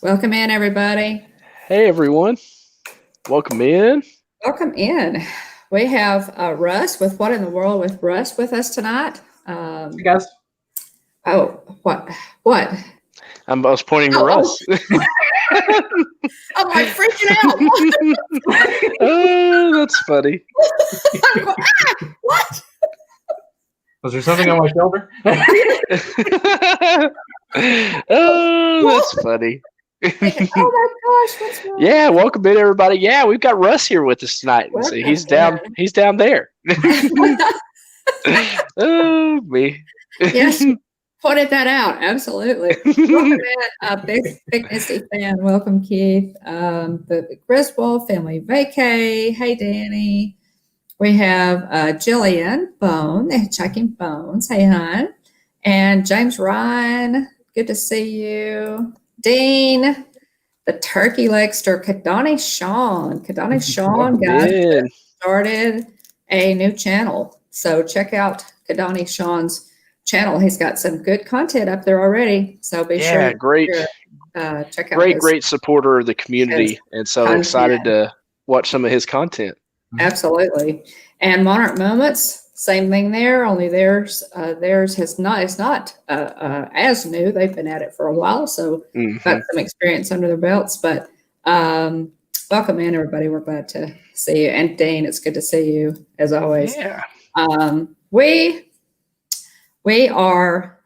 Welcome in, everybody. Hey, everyone. Welcome in. Welcome in. We have Russ with What in the World with Russ with us tonight. Hey guys. Oh, what? What? I was pointing to Russ. I'm like freaking out. Oh, that's funny. I'm going, what? Was there something on my shoulder? Oh, that's funny. Thinking, oh my gosh, what's wrong? Yeah, welcome in, everybody. Yeah, we've got Russ here with us tonight. So he's down. He's down there. Oh, me. Yes, pointed that out. Absolutely. Welcome in, big Disney fan. Welcome, Keith. The Griswold family vacay. Hey, Danny. We have Jillian Bone, the Hitchhiking Bones. Hey, hon. And James Ryan. Good to see you. Dean, the turkey legster, Kadani Sean. Kadani Sean, guys, started a new channel. So check out Kadani Sean's channel. He's got some good content up there already. So be sure to check out great supporter of the community. And so excited to watch some of his content. Absolutely. And Monarch Moments, same thing there, only theirs is not as new. They've been at it for a while, so got some experience under their belts. But welcome in, everybody. We're glad to see you. And Dane, it's good to see you as always. Yeah. We are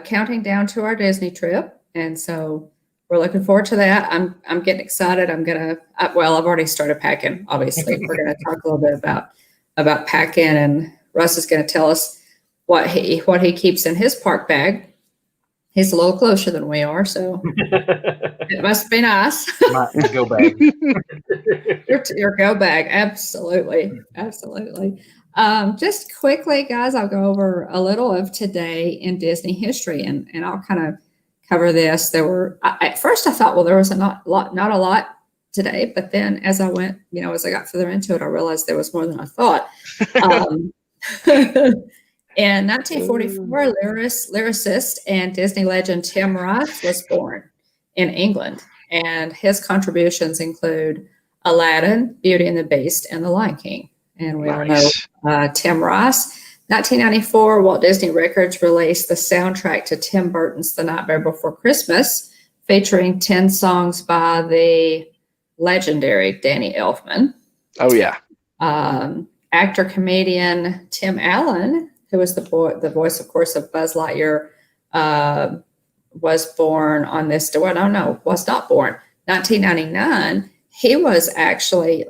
counting down to our Disney trip, and so we're looking forward to that. I'm getting excited. I've already started packing. Obviously, we're gonna talk a little bit about packing, and Russ is gonna tell us what he keeps in his park bag. He's a little closer than we are, so it must be nice. My go bag. Your go bag, absolutely. Just quickly, guys, I'll go over a little of today in Disney history, and I'll kind of cover this. At first I thought, well, there was not a lot today, but then as I went, as I got further into it, I realized there was more than I thought. In 1944, lyricist and Disney legend Tim Rice was born in England, and his contributions include Aladdin, Beauty and the Beast, and The Lion King. And we all know Tim Rice. 1994, Walt Disney Records released the soundtrack to Tim Burton's The Nightmare Before Christmas, featuring 10 songs by the legendary Danny Elfman. Oh, yeah. Actor-comedian Tim Allen, who was the voice, of course, of Buzz Lightyear, was born on this day. Well, no, was not born. 1999, he was actually,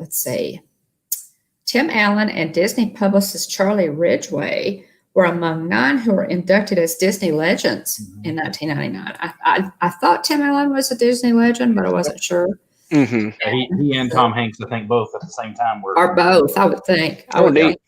Tim Allen and Disney publicist Charlie Ridgway were among 9 who were inducted as Disney legends in 1999. I thought Tim Allen was a Disney legend, but I wasn't sure. Mm-hmm. He and Tom Hanks, I think, both at the same time were. Or both, I would think. Neat.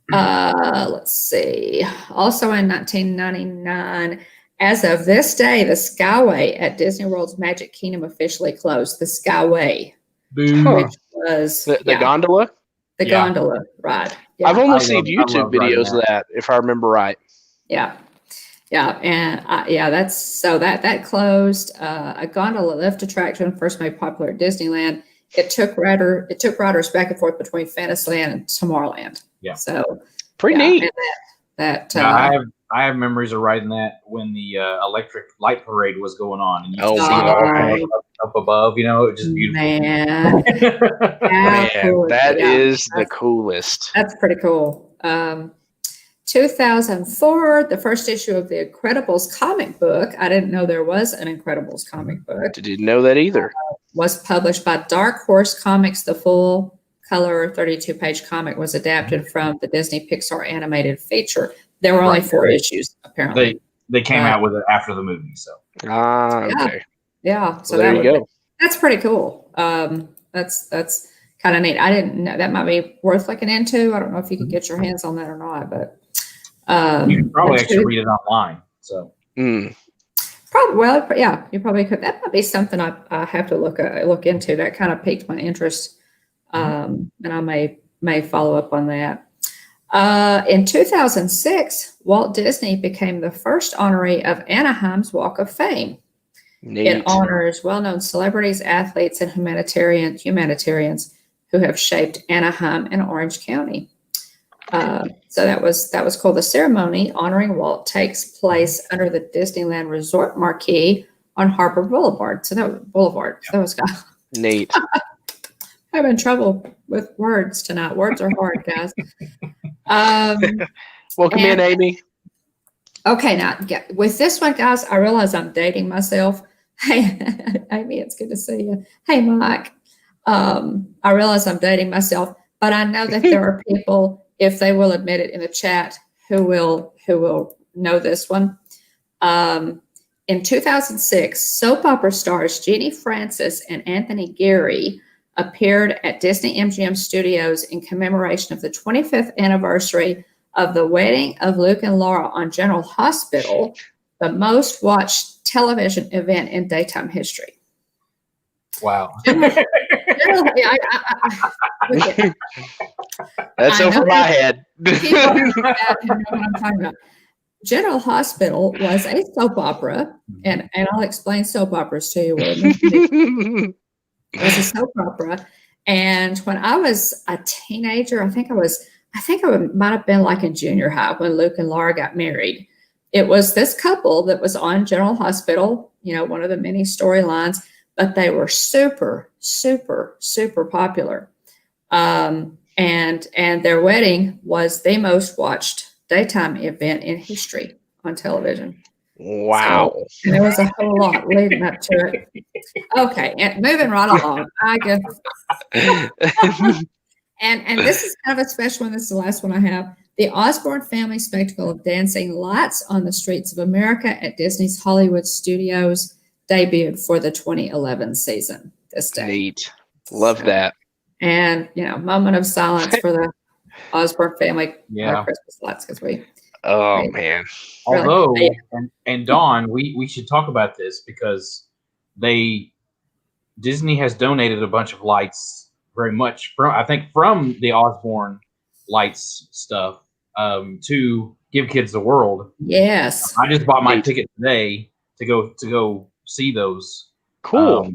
Let's see. Also in 1999, as of this day, the Skyway at Disney World's Magic Kingdom officially closed. The Skyway. Which was the gondola? The gondola ride. Yeah. I've only seen YouTube videos of that, if I remember right. Yeah. And that closed. A gondola lift attraction first made popular at Disneyland. It took riders back and forth between Fantasyland and Tomorrowland. Yeah. So pretty neat. I have memories of riding that when the electric light parade was going on, and you could see it up above. It was just beautiful. Man, that is the coolest. That's pretty cool. 2004, the first issue of the Incredibles comic book. I didn't know there was an Incredibles comic book. Didn't know that either. Was published by Dark Horse Comics. The full color 32-page comic was adapted from the Disney Pixar animated feature. There were only 4 issues, apparently. They came out with it after the movie, so. Okay. Yeah. So there you go. That's pretty cool. That's kind of neat. I didn't know that might be worth looking into. I don't know if you could get your hands on that or not, but you can probably actually read it online. So. Probably, you probably could. That might be something I have to look into. That kind of piqued my interest, and I may follow up on that. In 2006, Walt Disney became the first honoree of Anaheim's Walk of Fame. Neat. It honors well-known celebrities, athletes, and humanitarians who have shaped Anaheim and Orange County. So that was cool. The ceremony honoring Walt takes place under the Disneyland Resort marquee on Harbor Boulevard. So that was Neat. I'm having trouble with words tonight. Words are hard, guys. Welcome in, Amy. Okay, now with this one, guys, I realize I'm dating myself. Hey, Amy, it's good to see you. Hey, Mike. I realize I'm dating myself, but I know that there are people, if they will admit it in the chat, who will know this one. In 2006, soap opera stars Jeannie Francis and Anthony Geary appeared at Disney MGM Studios in commemoration of the 25th anniversary of the wedding of Luke and Laura on General Hospital, the most watched television event in daytime history. Wow. That's over my head. People know what I'm talking about. General Hospital was a soap opera, and I'll explain soap operas to you. It was a soap opera, and when I was a teenager, I think I might have been like in junior high when Luke and Laura got married. It was this couple that was on General Hospital, one of the many storylines, but they were super, super, super popular. And their wedding was the most watched daytime event in history on television. Wow. So, and there was a whole lot leading up to it. Okay, and moving right along. I guess. And this is kind of a special one. This is the last one I have. The Osborne family spectacle of dancing lights on the streets of America at Disney's Hollywood Studios debuted for the 2011 season this day. Neat. Love that. And, moment of silence for the Osborne family Christmas lights because we. Oh, man. Although, and Dawn, we should talk about this because Disney has donated a bunch of lights very much from the Osborne lights stuff to Give Kids the World. Yes. I just bought my ticket today to go see those. Cool.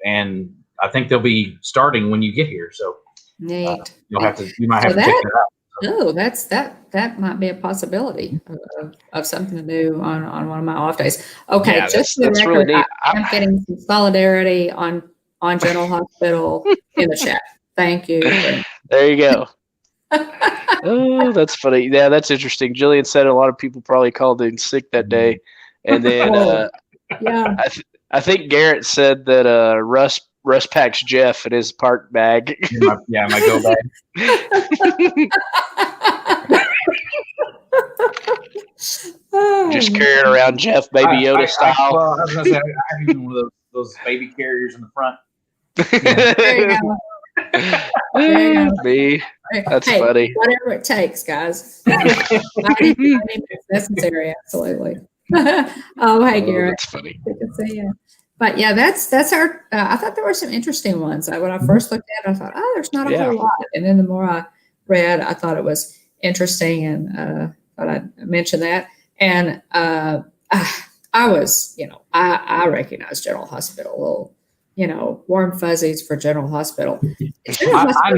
And I think they'll be starting when you get here. So neat. You might have to check that out. Oh, that might be a possibility of something to do on one of my off days. Okay, yeah, just for the record, really neat. I'm getting some solidarity on General Hospital in the chat. Thank you. There you go. Oh, that's funny. Yeah, that's interesting. Jillian said a lot of people probably called in sick that day, and then I think Garrett said that Russ packs Jeff in his park bag. my go bag. Just carrying around Jeff, Baby Yoda style. I was gonna say I have even one of those baby carriers in the front. There you go. Me. That's funny. Whatever it takes, guys. It's necessary, absolutely. Oh, hey, Garrett. That's funny. Good to see you. But yeah, that's our. I thought there were some interesting ones. When I first looked at it, I thought, there's not a whole lot. And then the more I read, I thought it was interesting, and thought I'd mention that. And I was, I recognized General Hospital. Little, warm fuzzies for General Hospital. I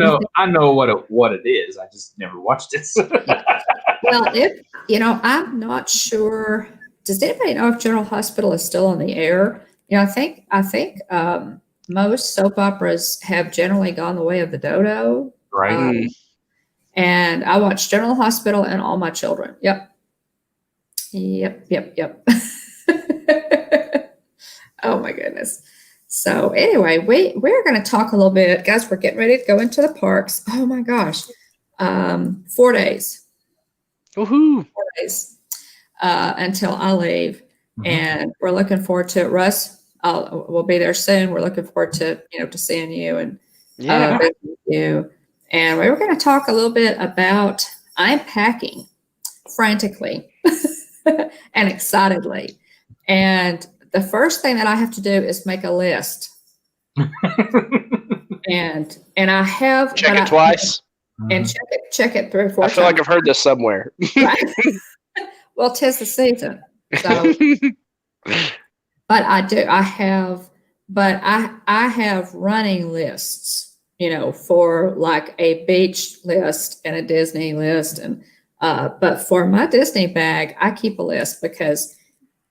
know what it is. I just never watched it. Well, I'm not sure. Does anybody know if General Hospital is still on the air? I think most soap operas have generally gone the way of the dodo. Right. And I watched General Hospital and All My Children. Yep. Oh my goodness. So anyway, we're going to talk a little bit, guys. We're getting ready to go into the parks. Oh my gosh, 4 days. Woohoo! 4 days until I leave, and we're looking forward to it. Russ, we'll be there soon. We're looking forward to to seeing you and visiting you. And we were going to talk a little bit about I'm packing frantically and excitedly, and the first thing that I have to do is make a list. and I have check it twice. And check it 3 or 4 times. I feel like I've heard this somewhere. Right? Well, 'tis the season. So but I have running lists, for like a beach list and a Disney list. And, but for my Disney bag, I keep a list because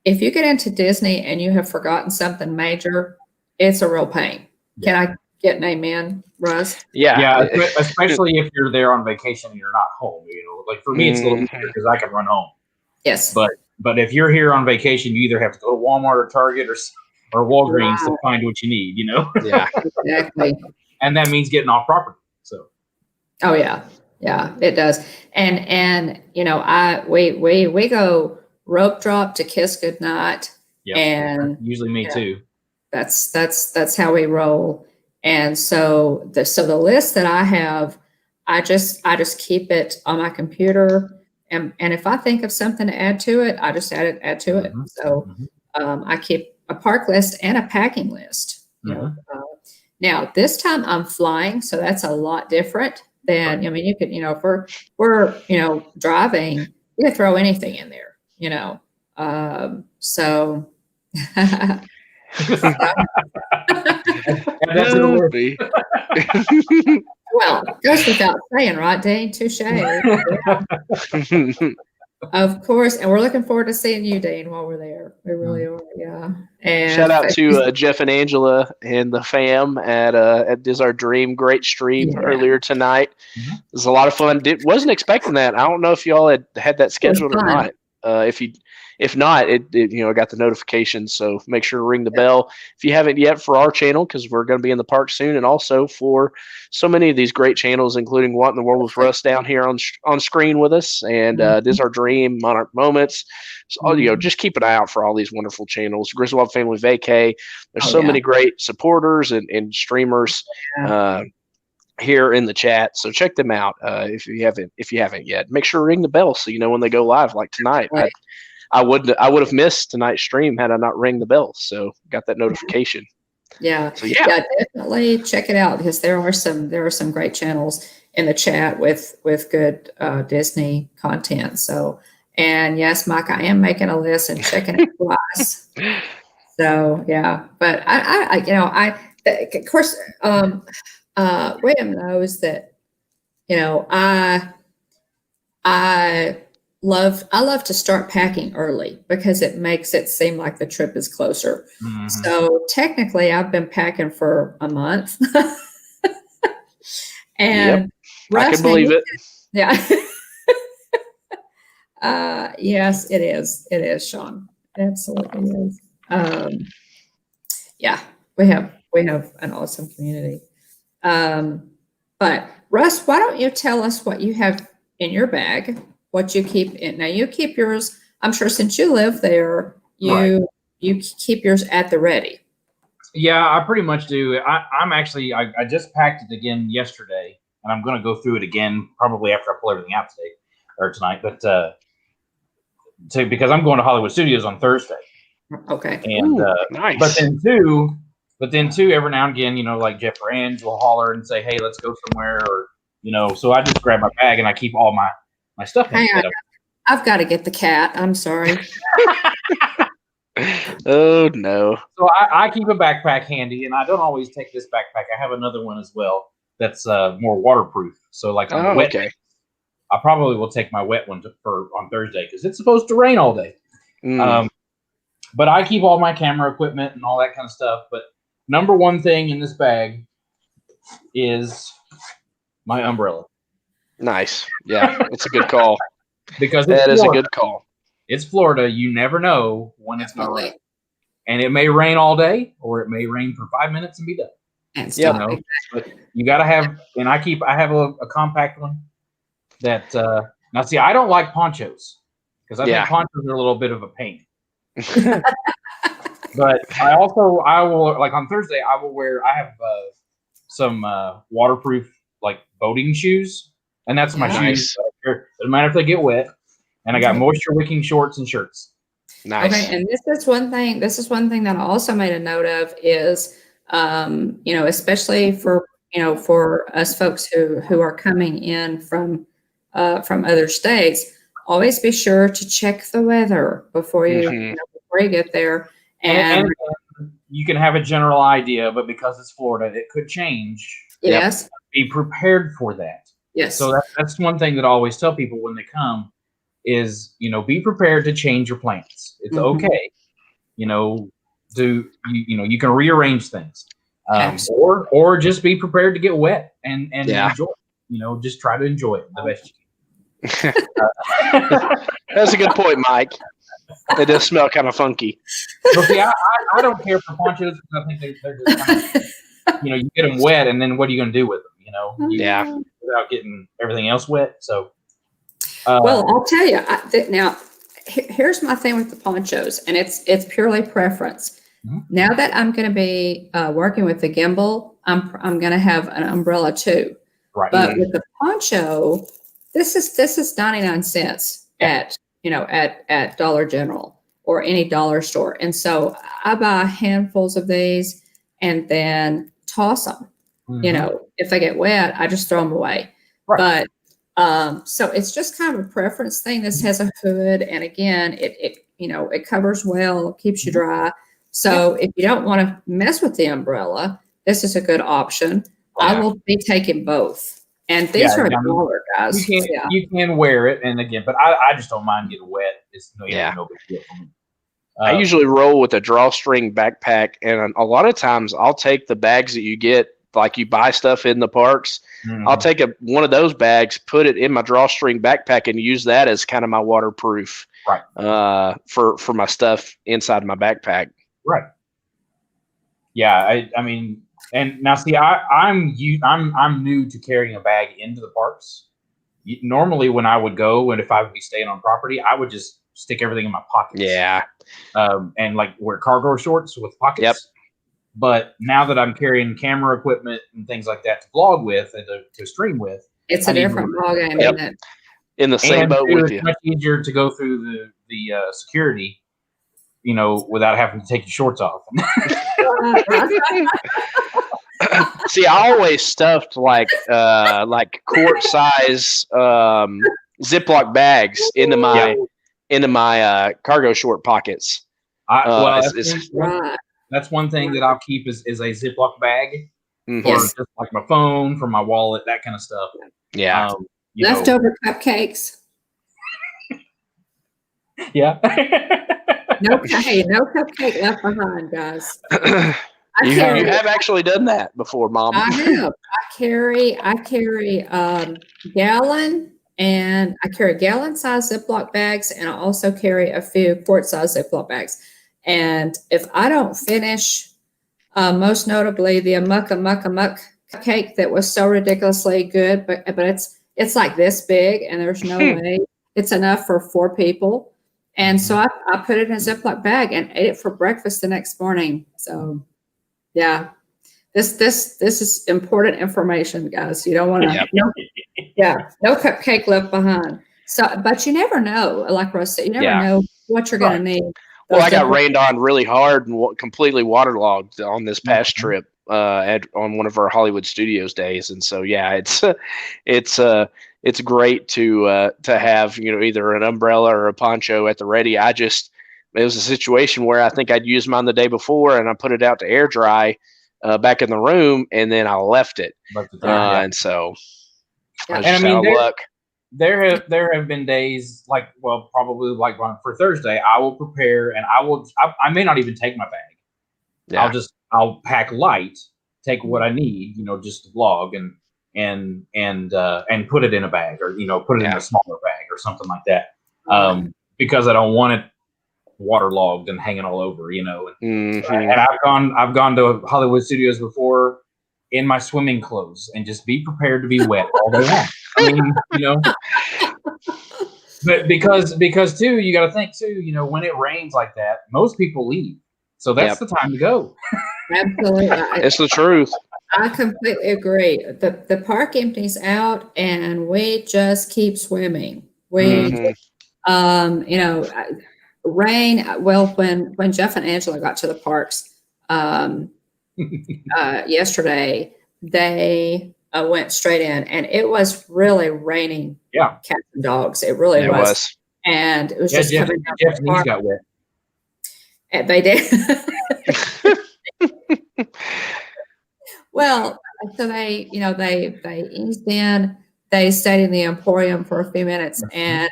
if you get into Disney and you have forgotten something major, it's a real pain. Can I get an amen, Russ? Yeah, especially if you're there on vacation and you're not home. Like for me, it's a little easier because I can run home. Yes. But if you're here on vacation, you either have to go to Walmart or Target or Walgreens to find what you need. Yeah, exactly. And that means getting off property. So. Oh yeah, it does. And we go rope drop to kiss goodnight. Yep. And usually me too. That's how we roll. And so the list that I have, I just keep it on my computer, and if I think of something to add to it, I just add to it. So I keep a park list and a packing list. Now this time I'm flying, so that's a lot different than you could if we're driving, you can throw anything in there. So. Well, goes without saying, right, Dean? Touche. Of course, and we're looking forward to seeing you, Dean, while we're there. We really are, yeah. And shout out to Jeff and Angela and the fam at Dis Our Dream. Great stream earlier tonight. It was a lot of fun. Wasn't expecting that. I don't know if y'all had that scheduled or not. If not, it got the notification. So make sure to ring the bell if you haven't yet for our channel, because we're going to be in the park soon, and also for so many of these great channels, including What in the World with Russ down here on screen with us, and Dis Our Dream, Monarch Moments. So, just keep an eye out for all these wonderful channels. Griswold Family Vacay. There's so many great supporters and streamers. Here in the chat, so check them out if you haven't yet. Make sure to ring the bell so you know when they go live. Like tonight, right. I would have missed tonight's stream had I not rang the bell. So got that notification. Yeah. So yeah, definitely check it out, because there are some great channels in the chat with good Disney content. So, and yes, Mike, I am making a list and checking it twice. So yeah, but I of course. William knows that, I love to start packing early because it makes it seem like the trip is closer. So technically I've been packing for a month. And I can believe it. Yeah. Yes, it is. It is, Sean. Absolutely is. Yeah, we have an awesome community. But Russ, why don't you tell us what you have in your bag, what you keep in? Now you keep yours, I'm sure since you live there, you keep yours at the ready. Yeah, I pretty much do. I just packed it again yesterday, and I'm going to go through it again probably after I pull everything out today or tonight. But because I'm going to Hollywood Studios on Thursday. Okay. And nice. But then too, every now and again, like Jeff or Ange will holler and say, "Hey, let's go somewhere," or So I just grab my bag and I keep all my stuff in it. I've got to get the cat. I'm sorry. Oh no. So I keep a backpack handy, and I don't always take this backpack. I have another one as well that's more waterproof. So like on the wet days, I probably will take my wet one on Thursday because it's supposed to rain all day. But I keep all my camera equipment and all that kind of stuff. But number one thing in this bag is my umbrella. Nice. Yeah, it's a good call. Because that is a good call. It's Florida. You never know when it's going to rain. And it may rain all day, or it may rain for 5 minutes and be done. And But you got to have, and I have a compact one that, now see, I don't like ponchos because I think ponchos are a little bit of a pain. But I will, like on Thursday, I have some waterproof, like boating shoes. And that's my shoes. Doesn't matter if they get wet. And I got moisture wicking shorts and shirts. Nice. Okay, and this is one thing that I also made a note of is, especially for us folks who are coming in from other states, always be sure to check the weather before you get there. And you can have a general idea, but because it's Florida, it could change. Yes. Be prepared for that. Yes. So that's one thing that I always tell people when they come is, be prepared to change your plans. It's okay. You can rearrange things. Or just be prepared to get wet and enjoy it. Just try to enjoy it the best you can. That's a good point, Mike. They does smell kind of funky. So see, I don't care for ponchos because I think they're just kind of, you get them wet, and then what are you going to do with them? Without getting everything else wet. So, well, I'll tell you now. Here's my thing with the ponchos, and it's purely preference. Mm-hmm. Now that I'm going to be working with the gimbal, I'm going to have an umbrella too. Right. But with the poncho, this is 99 cents at Dollar General or any dollar store, and so I buy handfuls of these and then toss them. Mm-hmm. If they get wet, I just throw them away. Right. But so it's just kind of a preference thing. This has a hood, and again, it covers well, keeps you dry. So if you don't want to mess with the umbrella, this is a good option. Yeah. I will be taking both, and these are $1, guys. You can wear it, and again, but I just don't mind getting wet. It's no big deal for me. I usually roll with a drawstring backpack, and a lot of times I'll take the bags that you get. Like you buy stuff in the parks, I'll take one of those bags, put it in my drawstring backpack, and use that as kind of my waterproof, right? For my stuff inside my backpack. Right. Yeah, I mean, and now see, I'm new to carrying a bag into the parks. Normally, when I would go, and if I would be staying on property, I would just stick everything in my pockets. Yeah. And like wear cargo shorts with pockets. Yep. But now that I'm carrying camera equipment and things like that to vlog with and to stream with, it's a different ballgame, isn't it? In the same boat with you. It's much easier to go through the security, without having to take your shorts off. See, I always stuffed like quart size Ziploc bags into my cargo short pockets. That's one thing that I'll keep is a Ziploc bag for just like my phone, for my wallet, that kind of stuff. Yeah. Leftover cupcakes. Yeah. No cupcake left behind, guys. You have actually done that before, Mom. I have. I carry gallon, and I carry gallon-size Ziploc bags, and I also carry a few quart-size Ziploc bags. And if I don't finish, most notably the Amok cake that was so ridiculously good, but it's like this big, and there's no way it's enough for 4 people. And so I put it in a Ziploc bag and ate it for breakfast the next morning. So, yeah, this is important information, guys. You don't want to, no cupcake left behind. So, but you never know. Like Russ said, you never know what you're going to need. Well, I got rained on really hard and completely waterlogged on this past trip on one of our Hollywood Studios days, and so it's great to have either an umbrella or a poncho at the ready. It was a situation where I think I'd used mine the day before, and I put it out to air dry back in the room, and then I left it, and so I was just out of luck. There have been days probably like for Thursday, I will prepare and I may not even take my bag. Yeah. I'll pack light, take what I need, just to vlog and put it in a bag or, put it in a smaller bag or something like that. Because I don't want it waterlogged and hanging all over, And I've gone to Hollywood Studios before in my swimming clothes and just be prepared to be wet all day long. I mean, but because too, you got to think too, when it rains like that, most people leave. So that's the time to go. Absolutely. It's the truth. I completely agree. The park empties out and we just keep swimming. Rain. Well, when Jeff and Angela got to the parks yesterday, they went straight in, and it was really raining. Yeah, cats and dogs. It really was. And it was just coming down. Jeff's knees got wet. They did. Well, so they eased in. They stayed in the Emporium for a few minutes, and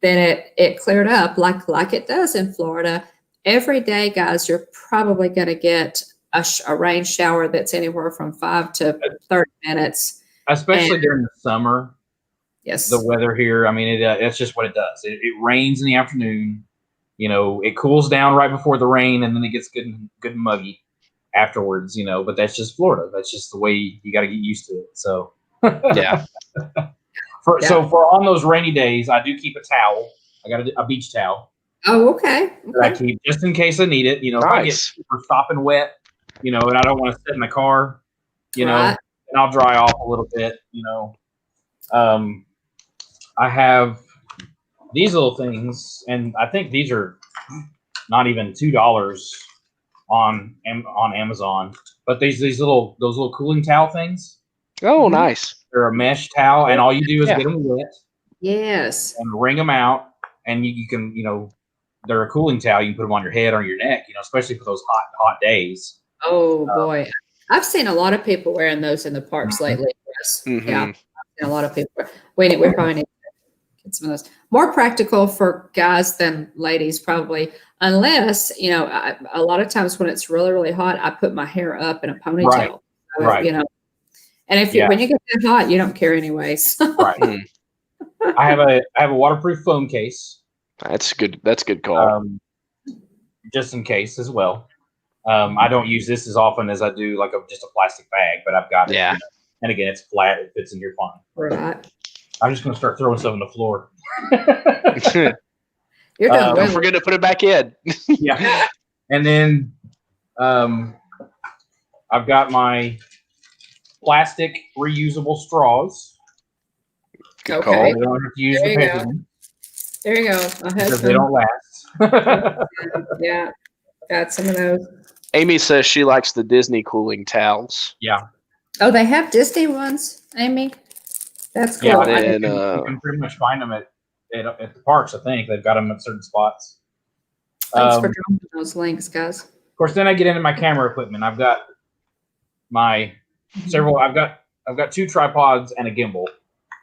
then it cleared up like it does in Florida. Every day, guys, you're probably going to get a rain shower that's anywhere from 5 to 30 minutes. Especially during the summer. Yes. The weather here, I mean, it's just what it does. It rains in the afternoon. It cools down right before the rain, and then it gets good and muggy afterwards, but that's just Florida. That's just the way you got to get used to it. So, yeah. So for on those rainy days, I do keep a towel. I got a beach towel. Oh, okay. That I keep just in case I need it. If I get super sopping wet, and I don't want to sit in the car, and I'll dry off a little bit, I have these little things, and I think these are not even $2 on Amazon. But those little cooling towel things. Oh, nice. They're a mesh towel, and all you do is get them wet. Yes. And wring them out, and you can, they're a cooling towel. You can put them on your head or your neck, especially for those hot days. Oh boy, I've seen a lot of people wearing those in the parks lately. Yes. Yeah, I've seen a lot of people. We probably need to get some of those. More practical for guys than ladies, probably. Unless, a lot of times when it's really, really hot, I put my hair up in a ponytail. Right. And when you get that hot, you don't care anyway. So. Right. I have a waterproof phone case. That's good. That's a good call. Just in case as well. I don't use this as often as I do just a plastic bag, but I've got it. Yeah. And again, it's flat. It fits in here fine. Right. I'm just going to start throwing stuff on the floor. You're done. Don't forget to put it back in. Yeah. And then I've got my plastic reusable straws. Good call. I don't have to use the paper one. There you go. Because they don't last. Yeah. Got some of those. Amy says she likes the Disney cooling towels. Yeah. Oh, they have Disney ones, Amy? That's cool. Yeah, and you can pretty much find them at the parks, I think. They've got them at certain spots. Thanks for dropping those links, guys. Of course, then I get into my camera equipment. I've got my I've got 2 tripods and a gimbal.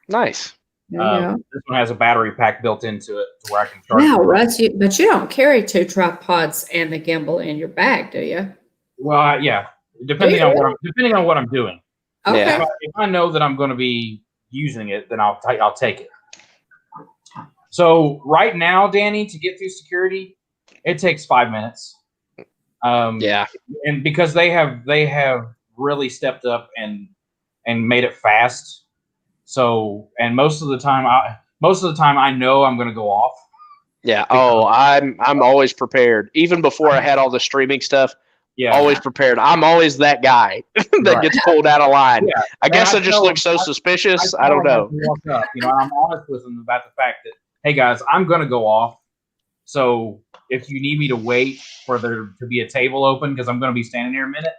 Nice. There you go. This one has a battery pack built into it to where I can charge. Wow, Russ, but you don't carry 2 tripods and the gimbal in your bag, do you? Well, yeah, depending on what I'm doing. Okay. Yeah. If I know that I'm going to be using it, then I'll take it. So right now, Danny, to get through security, it takes 5 minutes. Yeah. And because they have really stepped up and made it fast. So, and most of the time I know I'm going to go off. Yeah. Oh, I'm always prepared. Even before I had all the streaming stuff. Yeah. Always prepared. I'm always that guy that gets pulled out of line. Yeah. I guess I just look so suspicious. I don't know. I'm honest with them about the fact that, hey guys, I'm going to go off. So if you need me to wait for there to be a table open, because I'm going to be standing here a minute.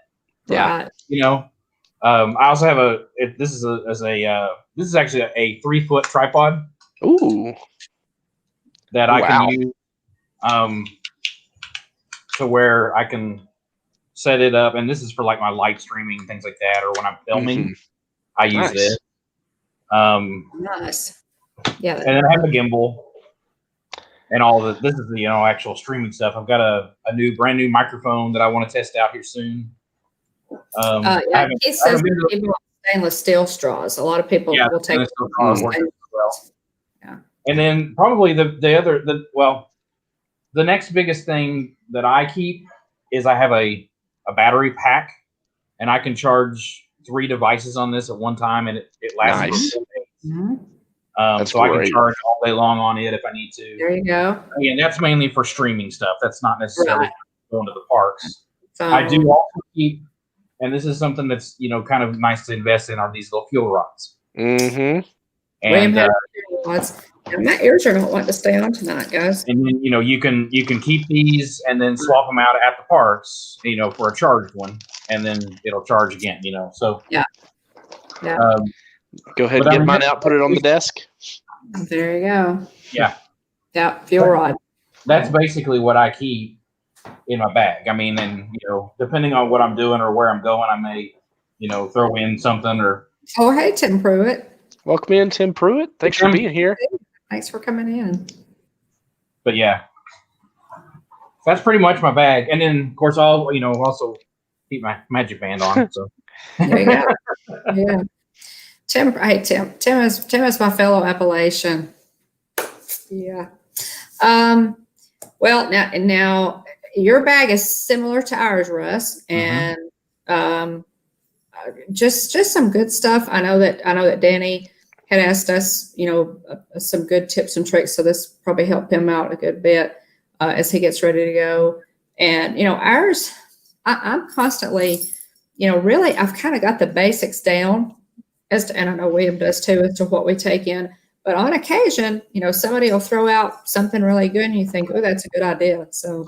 Yeah. I also have this is actually a 3-foot tripod. Ooh. That I can use to where I can set it up, and this is for like my live streaming, things like that, or when I'm filming, I use this. Nice. Yeah. And then I have a gimbal and all the. This is the actual streaming stuff. I've got a brand new microphone that I want to test out here soon. He says people want stainless steel straws. A lot of people will take straws. Yeah. And then probably the next biggest thing that I keep is I have a battery pack, and I can charge 3 devices on this at one time, and it lasts nice. for 4 days. Mm-hmm. So I can charge all day long on it if I need to. There you go. Again, that's mainly for streaming stuff. That's not necessarily going to the parks. I do also keep, and this is something that's kind of nice to invest in, are these little fuel rods. Mm-hmm. And my ears are not wanting to stay on tonight, guys. And then you can keep these and then swap them out at the parks, for a charged one, and then it'll charge again. So yeah. Go ahead and get mine out. Put it on the desk. There you go. Yeah. Yeah. Fuel rod. That's basically what I keep. in my bag. I mean, and depending on what I'm doing or where I'm going, I may, throw in something or. Oh, hey, Tim Pruitt. Welcome in, Tim Pruitt. Thanks for being here. Thanks for coming in. But yeah, that's pretty much my bag. And then of course I'll also keep my magic band on. So there you go. Yeah. Tim is my fellow Appalachian. Yeah. Well, now your bag is similar to ours, Russ, and just some good stuff. I know that Danny had asked us, some good tips and tricks. So this probably helped him out a good bit as he gets ready to go. And ours, I'm constantly, really, I've kind of got the basics down and I know William does too, as to what we take in. But on occasion, somebody will throw out something really good, and you think, "Oh, that's a good idea." So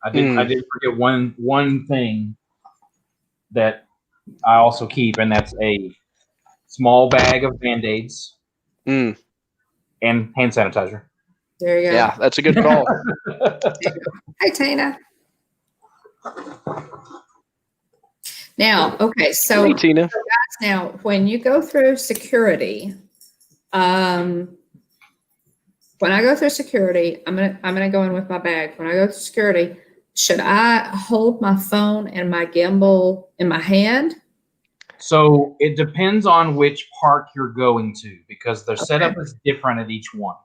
I did forget one thing that I also keep, and that's a small bag of Band-Aids and hand sanitizer. There you go. Yeah, that's a good call. Hi, Tina. Now, okay, so, hey, Tina. So guys, now when you go through security, when I go through security, I'm gonna go in with my bag. When I go through security, should I hold my phone and my gimbal in my hand? So it depends on which park you're going to, because their setup is different at each one.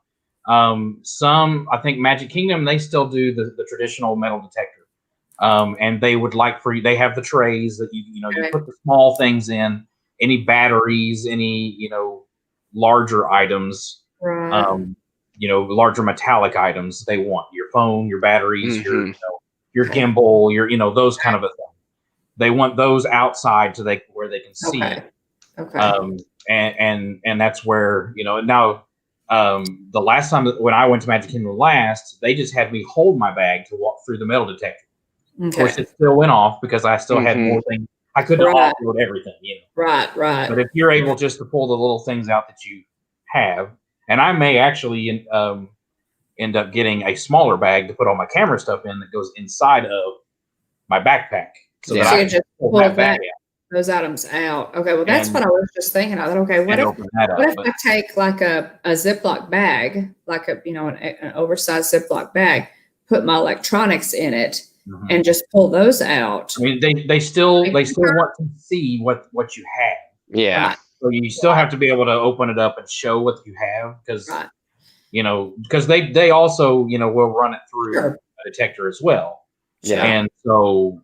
Some, I think Magic Kingdom, they still do the traditional metal detector. And they would like for you, they have the trays that you put the small things in, any batteries, any, larger items, Right. Larger metallic items. They want your phone, your batteries, your gimbal, your, those kind of a thing. They want those outside where they can see. Okay. And that's where, now, the last time when I went to Magic Kingdom last, they just had me hold my bag to walk through the metal detector. Okay. Of course, it still went off because I still had more things. I couldn't offload everything, Right. But if you're able just to pull the little things out that you have, and I may actually end up getting a smaller bag to put all my camera stuff in that goes inside of my backpack, so that I can just pull that bag out. Those items out. Okay, well, that's what I was just thinking. I thought, okay, what if I take like a Ziploc bag, like an oversized Ziploc bag, put my electronics in it, and just pull those out? I mean, they still want to see what you have. Yeah. Right. So you still have to be able to open it up and show what you have, because because they also will run it through a detector as well. Yeah. And so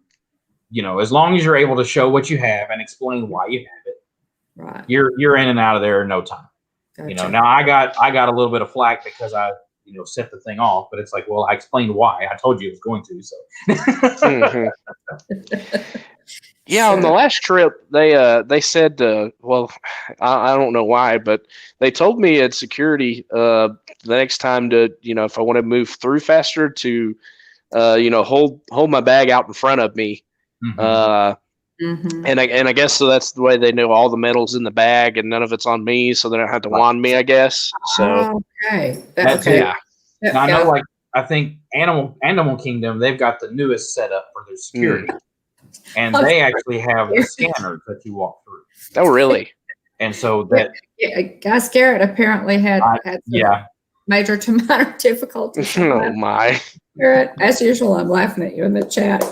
as long as you're able to show what you have and explain why you have it, right, you're in and out of there in no time. Gotcha. Now I got a little bit of flack because I set the thing off, but it's like, well, I explained why. I told you it was going to. So yeah, on the last trip they said well, I don't know why, but they told me at security the next time to if I want to move through faster to hold my bag out in front of me. And I guess so that's the way they know all the metal's in the bag and none of it's on me, so they don't have to wand me, I guess. So okay. Yeah. Now, I know, I think Animal Kingdom, they've got the newest setup for their security. And they actually have the scanners that you walk through. Oh, really? And so that Guys, Garrett apparently had some major to minor difficulties. Oh my! Garrett, as usual, I'm laughing at you in the chat.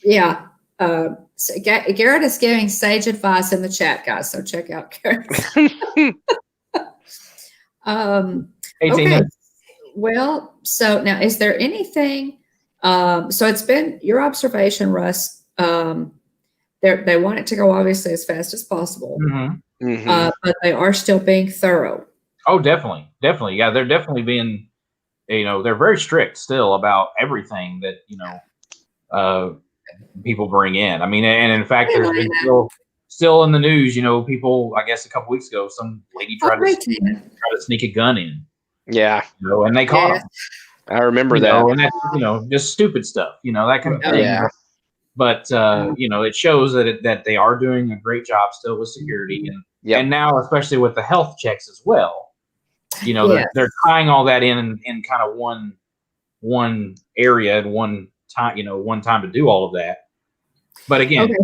Yeah. So Garrett is giving sage advice in the chat, guys. So check out Garrett. Hey, Tina. Well, so now, is there anything? So it's been your observation, Russ. They want it to go obviously as fast as possible, but they are still being thorough. Oh, definitely. Yeah, they're definitely being, they're very strict still about everything that people bring in. I mean, and in fact, there's been still in the news. People. I guess a couple weeks ago, some lady tried to sneak a gun in. Yeah. And they caught them. I remember that. And that's just stupid stuff. That kind of thing. Yeah. But it shows that they are doing a great job still with security, and now especially with the health checks as well. They're tying all that in kind of one one area and one time to do all of that. But again,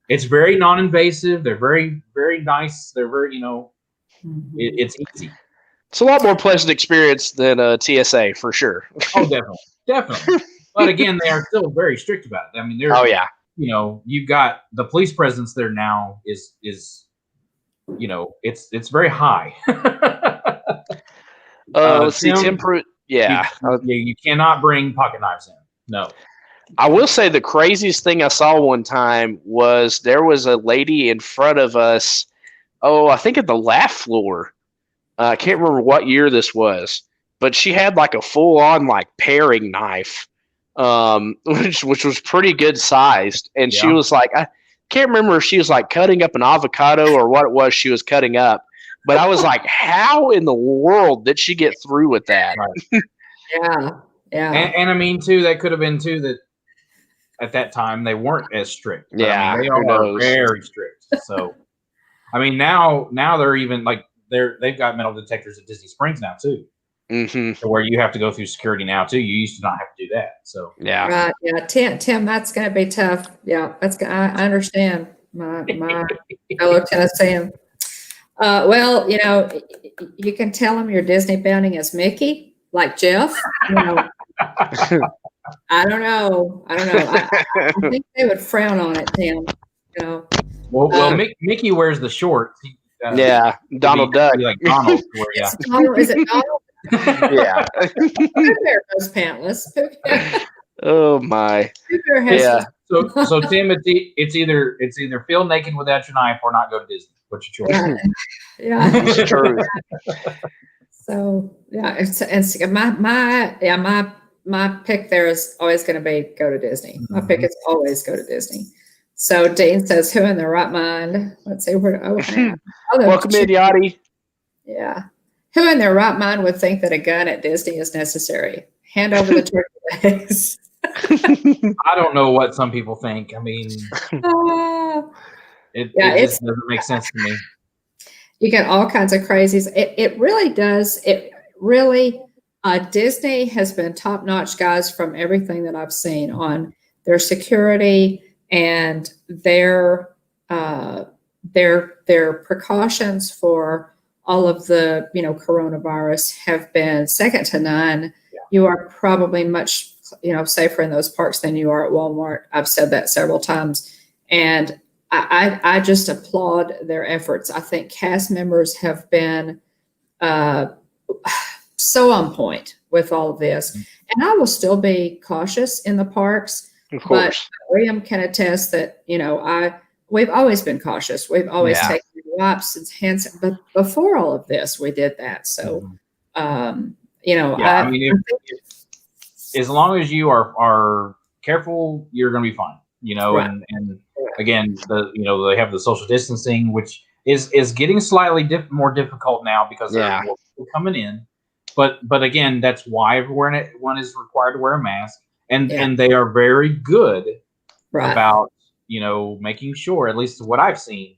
it's very non-invasive. They're very, very nice. They're very, it's easy. It's a lot more pleasant experience than TSA for sure. Oh, definitely. But again, they are still very strict about it. I mean, you've got the police presence there now is it's very high. Let's see, temperate. Yeah, you cannot bring pocket knives in. No. I will say the craziest thing I saw one time was there was a lady in front of us. Oh, I think at the laugh floor. I can't remember what year this was, but she had like a full-on like paring knife, which was pretty good sized, and she was like, I can't remember if she was like cutting up an avocado or what it was she was cutting up, but I was like, how in the world did she get through with that? Yeah. And I mean, too, that could have been too that at that time they weren't as strict. Yeah, I mean, they are very strict. So, I mean, now they're even like they've got metal detectors at Disney Springs now too, mm-hmm. where you have to go through security now too. You used to not have to do that. So right, Tim, that's going to be tough. Yeah, I understand my fellow Tennessean. Well, you can tell them you're Disney bounding as Mickey, like Jeff. I don't know. I think they would frown on it, Tim. Well, Mickey wears the shorts. Donald Duck. Like Donald. Is it Donald? Yeah. Pooh Bear goes pantless. Oh my. Pooh Bear has So Tim, it's either feel naked without your knife or not go to Disney. What's your choice? Yeah. It's true. So my pick there is always going to be go to Disney. My pick is always go to Disney. So Dean says, "Who in their right mind?" Let's see where. Welcome in, Yachty. Yeah, who in their right mind would think that a gun at Disney is necessary? Hand over the turkey legs. I don't know what some people think. I mean, it just doesn't make sense to me. You get all kinds of crazies. It really does. It really. Disney has been top notch, guys, from everything that I've seen on their security and their precautions for all of the coronavirus have been second to none. Yeah. You are probably much safer in those parks than you are at Walmart. I've said that several times, and I just applaud their efforts. I think cast members have been so on point with all of this, and I will still be cautious in the parks. Of course, but William can attest that we've always been cautious. We've always taken wipes and hands, but before all of this, we did that. So, I mean, as long as you are careful, you're going to be fine. Right. And again, they have the social distancing, which is getting slightly more difficult now because there are more people coming in. But again, that's why everyone is required to wear a mask, and they are very good about making sure, at least what I've seen,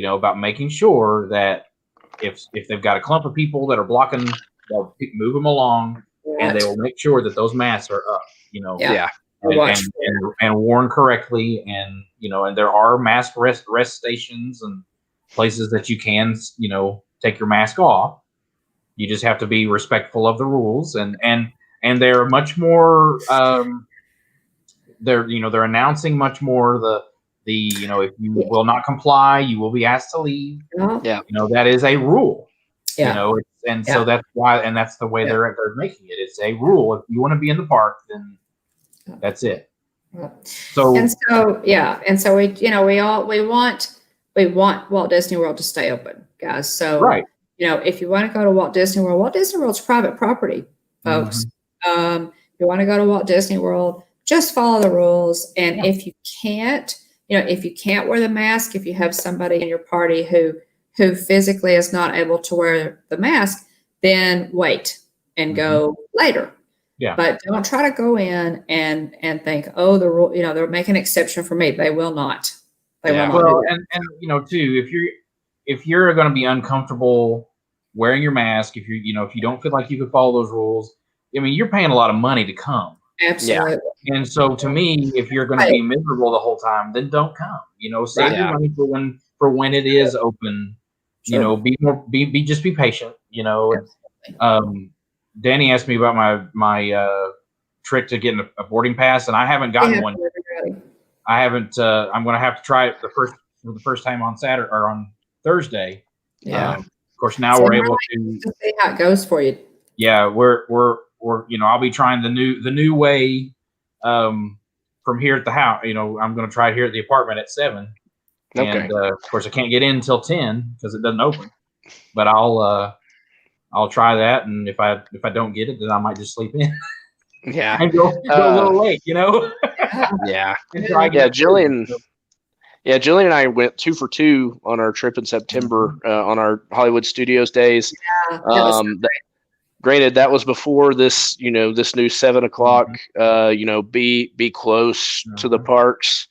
about making sure that if they've got a clump of people that are blocking, they'll move them along, and they will make sure that those masks are up, and worn correctly, and and there are mask rest stations and places that you can take your mask off. You just have to be respectful of the rules, and they're much more. They're announcing much more the if you will not comply, you will be asked to leave. Yeah. That is a rule. Yeah. So that's why, and that's the way they're making it. It's a rule. If you want to be in the park, then that's it. So we want Walt Disney World to stay open, guys. So right. If you want to go to Walt Disney World's private property, folks. Mm-hmm. If you want to go to Walt Disney World, just follow the rules. And if you can't wear the mask, if you have somebody in your party who physically is not able to wear the mask, then wait and go later. Yeah. But don't try to go in and think, oh, the rule, they're making an exception for me. They will not. They will not. Well, and too, if you're going to be uncomfortable wearing your mask, if you don't feel like you can follow those rules, I mean, you're paying a lot of money to come. Absolutely. Yeah. And so to me, if you're going to be miserable the whole time, then don't come. Save your money for when it is open. Sure. Just be patient. Danny asked me about my trick to getting a boarding pass, and I haven't gotten one. I haven't. I'm going to have to try it for the first time on Saturday or on Thursday. Yeah. Of course, now we're able to see how it goes for you. Yeah, we're I'll be trying the new way from here at the house. I'm going to try it here at the apartment at 7. Okay. And of course, I can't get in until 10 because it doesn't open. But I'll try that, and if I don't get it, then I might just sleep in. Yeah, and go a little late. Yeah. Jillian. Yeah, Jillian and I went 2 for 2 on our trip in September on our Hollywood Studios days. Yeah, granted, that was before this, this new 7 o'clock, be close to the parks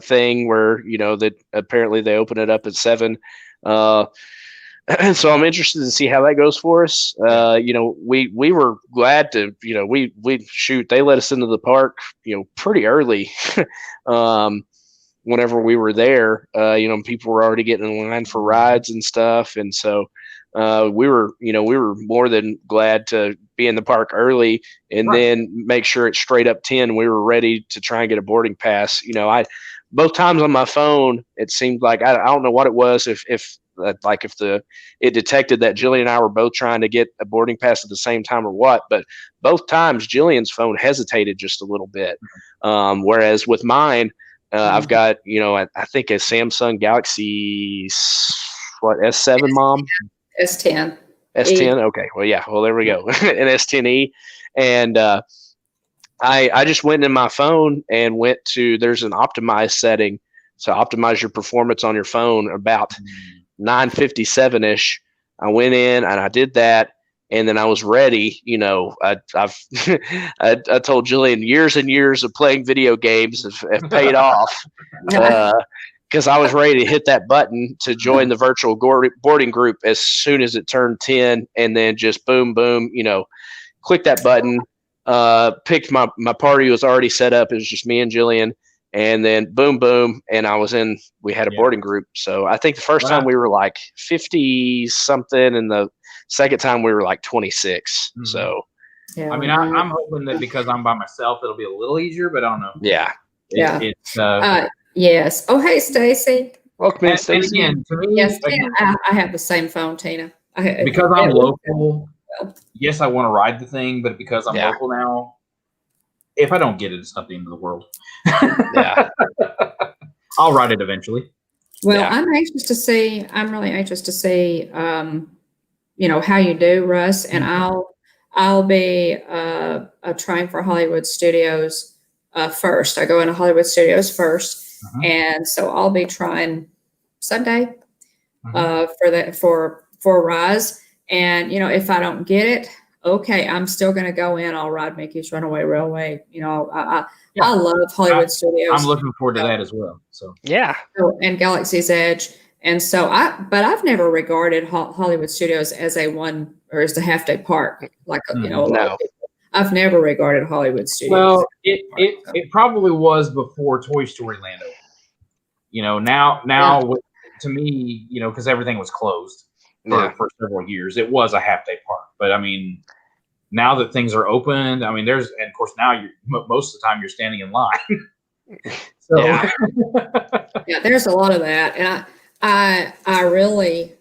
thing where, that apparently they open it up at 7. So I'm interested to see how that goes for us. We were glad to, they let us into the park, pretty early. Whenever we were there, people were already getting in line for rides and stuff. And so we were more than glad to be in the park early and then make sure it's straight up 10. We were ready to try and get a boarding pass. Both times on my phone, it seemed like, I don't know what it was, if it detected that Jillian and I were both trying to get a boarding pass at the same time or what, but both times Jillian's phone hesitated just a little bit. Whereas with mine, I've got, I think a Samsung Galaxy, S7, Mom? S10. S10? Okay. Well, yeah. Well, there we go. An S10e. And I just went in my phone and went to, there's an optimize setting. So optimize your performance on your phone about 9:57-ish. I went in and I did that. And then I was ready. I told Jillian years and years of playing video games have paid off because I was ready to hit that button to join the virtual boarding group as soon as it turned 10, and then just boom, boom, click that button. Picked my party was already set up. It was just me and Jillian, and then boom, boom, and we had a boarding group. So I think the first time we were like 50 something, and the second time we were like 26. Mm-hmm. So, I mean, I'm hoping that because I'm by myself, it'll be a little easier, but I don't know. Yeah. Yes. Oh, hey, Stacy. Welcome in, Stacy. Again, to me, yes, I have the same phone, Tina. Because I'm local. Yes, I want to ride the thing, but because I'm local now, if I don't get it, it's not the end of the world. Yeah. I'll ride it eventually. Well, I'm really anxious to see, how you do, Russ, and I'll be trying for Hollywood Studios first. I go into Hollywood Studios first, and so I'll be trying Sunday for Rise. And if I don't get it, okay, I'm still going to go in. I'll ride Mickey's Runaway Railway. I love Hollywood Studios. I'm looking forward to that as well. So yeah, and Galaxy's Edge. And so but I've never regarded Hollywood Studios as a half day park. Like, a lot of people. I've never regarded Hollywood Studios. Well, it probably was before Toy Story Land opened. Now to me, because everything was closed for several years, it was a half day park. But I mean, now that things are open, I mean, and of course now most of the time you're standing in line. So there's a lot of that, and I really,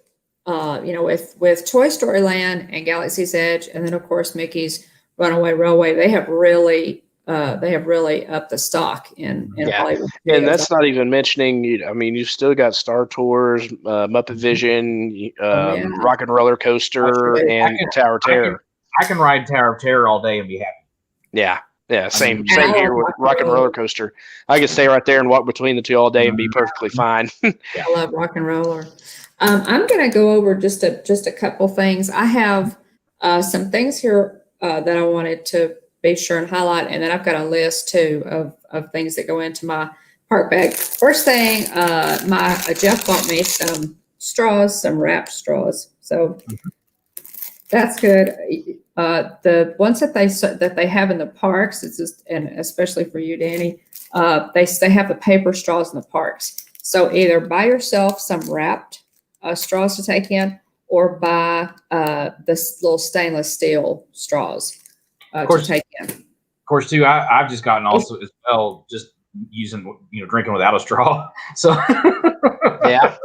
with Toy Story Land and Galaxy's Edge, and then of course Mickey's Runaway Railway, they have really upped the stock in Hollywood. And that's not even mentioning. I mean, you've still got Star Tours, Muppet Vision, Rock and Roller Coaster, and Tower of Terror. I can ride Tower of Terror all day and be happy. Yeah. Yeah, same here with Rock and Roller Coaster. I could stay right there and walk between the two all day and be perfectly fine. I love Rock and Roller. I'm going to go over just a couple things. I have some things here that I wanted to be sure and highlight, and then I've got a list too of things that go into my park bag. First thing, Jeff bought me some straws, some wrapped straws, so that's good. the ones that they have in the parks, it's just, and especially for you, Danny, they have the paper straws in the parks. So either buy yourself some wrapped straws to take in, or buy this little stainless steel straws to take in. Of course, too, I've just gotten also as well, just using, drinking without a straw. So yeah.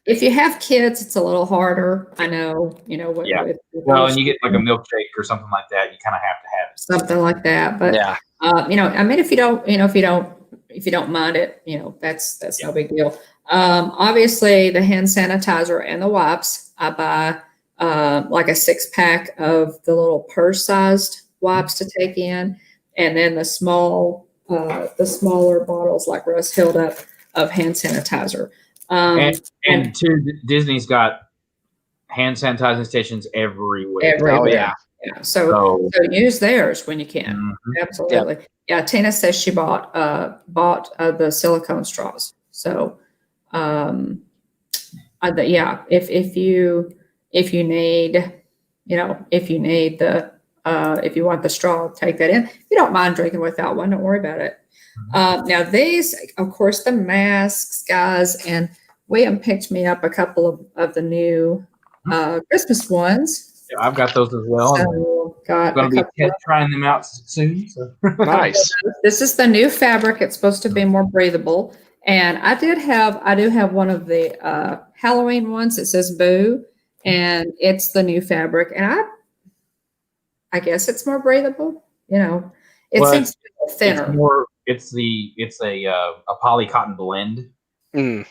If you have kids, it's a little harder. I know, well, and you get like a milkshake or something like that, you kind of have to have it. Something like that. But I mean, if you don't mind it, that's no big deal. Obviously the hand sanitizer and the wipes, I buy like a 6-pack of the little purse-sized wipes to take in, and then the smaller bottles, like Russ held up, of hand sanitizer. And too, Disney's got hand sanitizing stations everywhere. Oh yeah. So use theirs when you can. Mm-hmm. Absolutely. Yeah. Tina says she bought the silicone straws. So, if you want the straw, take that in. If you don't mind drinking without one, don't worry about it. Now these, of course, the masks, guys, and William picked me up a couple of the new Christmas ones. Yeah, I've got those as well. So I'm going to be trying them out soon. So. Nice. This is the new fabric. It's supposed to be more breathable. And I do have one of the Halloween ones. It says Boo, and it's the new fabric. And I guess it's more breathable. It seems to be thinner. It's a poly cotton blend. Mm.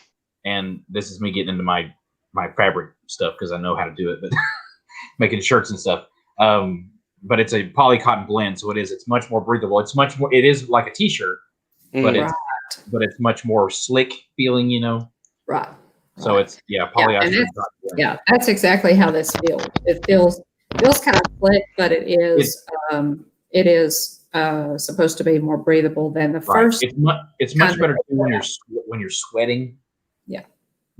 And this is me getting into my fabric stuff because I know how to do it, but making shirts and stuff. But it's a poly cotton blend, so it's much more breathable. It is like a t-shirt, but it's much more slick feeling, Right. So it's polyester. Yeah, that's exactly how this feels. It feels kind of slick, but it is supposed to be more breathable than the first. It's much better when you're sweating. Yeah.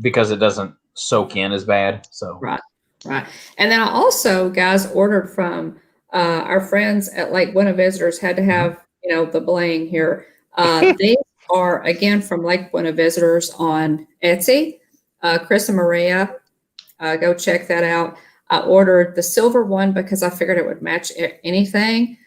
Because it doesn't soak in as bad. So right. And then I also, guys, ordered from our friends at Lake Buena Visitors. Had to have the bling here. These are again from Lake Buena Visitors on Etsy. Chris and Maria, go check that out. I ordered the silver one because I figured it would match anything.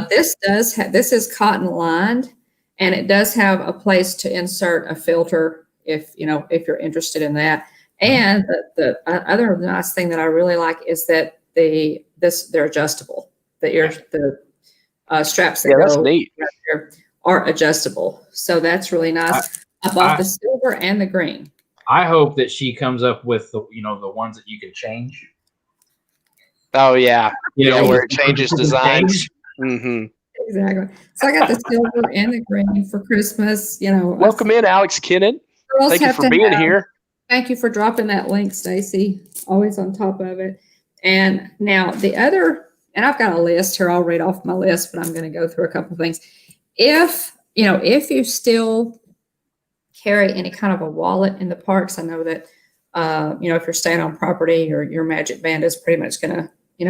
This is cotton lined, and it does have a place to insert a filter if you're interested in that. And the other nice thing that I really like is that they're adjustable. The straps that that's neat. Right there are adjustable. So that's really nice. I bought the silver and the green. I hope that she comes up with the ones that you can change. Oh yeah, where it changes designs. Mm-hmm. Exactly. So I got the silver and the green for Christmas. Welcome in, Alex Kinnan. Thank you for being here. Thank you for dropping that link, Stacy. Always on top of it. And now the other, and I've got a list here. I'll read off my list, but I'm going to go through a couple of things. If you still carry any kind of a wallet in the parks, I know that if you're staying on property, your Magic Band is pretty much going to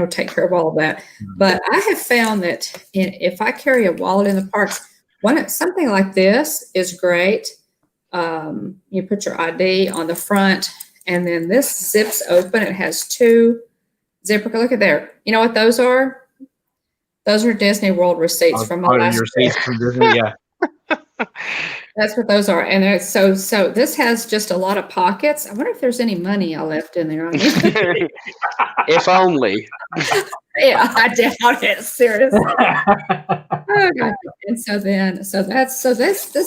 take care of all of that. But I have found that if I carry a wallet in the parks, something like this is great. You put your ID on the front, and then this zips open. It has 2 zipper. Look at there. You know what those are? Those are Disney World receipts from the last year. From Disney, yeah. That's what those are. And so this has just a lot of pockets. I wonder if there's any money I left in there. If only. Yeah, I doubt it. Seriously. Okay. And this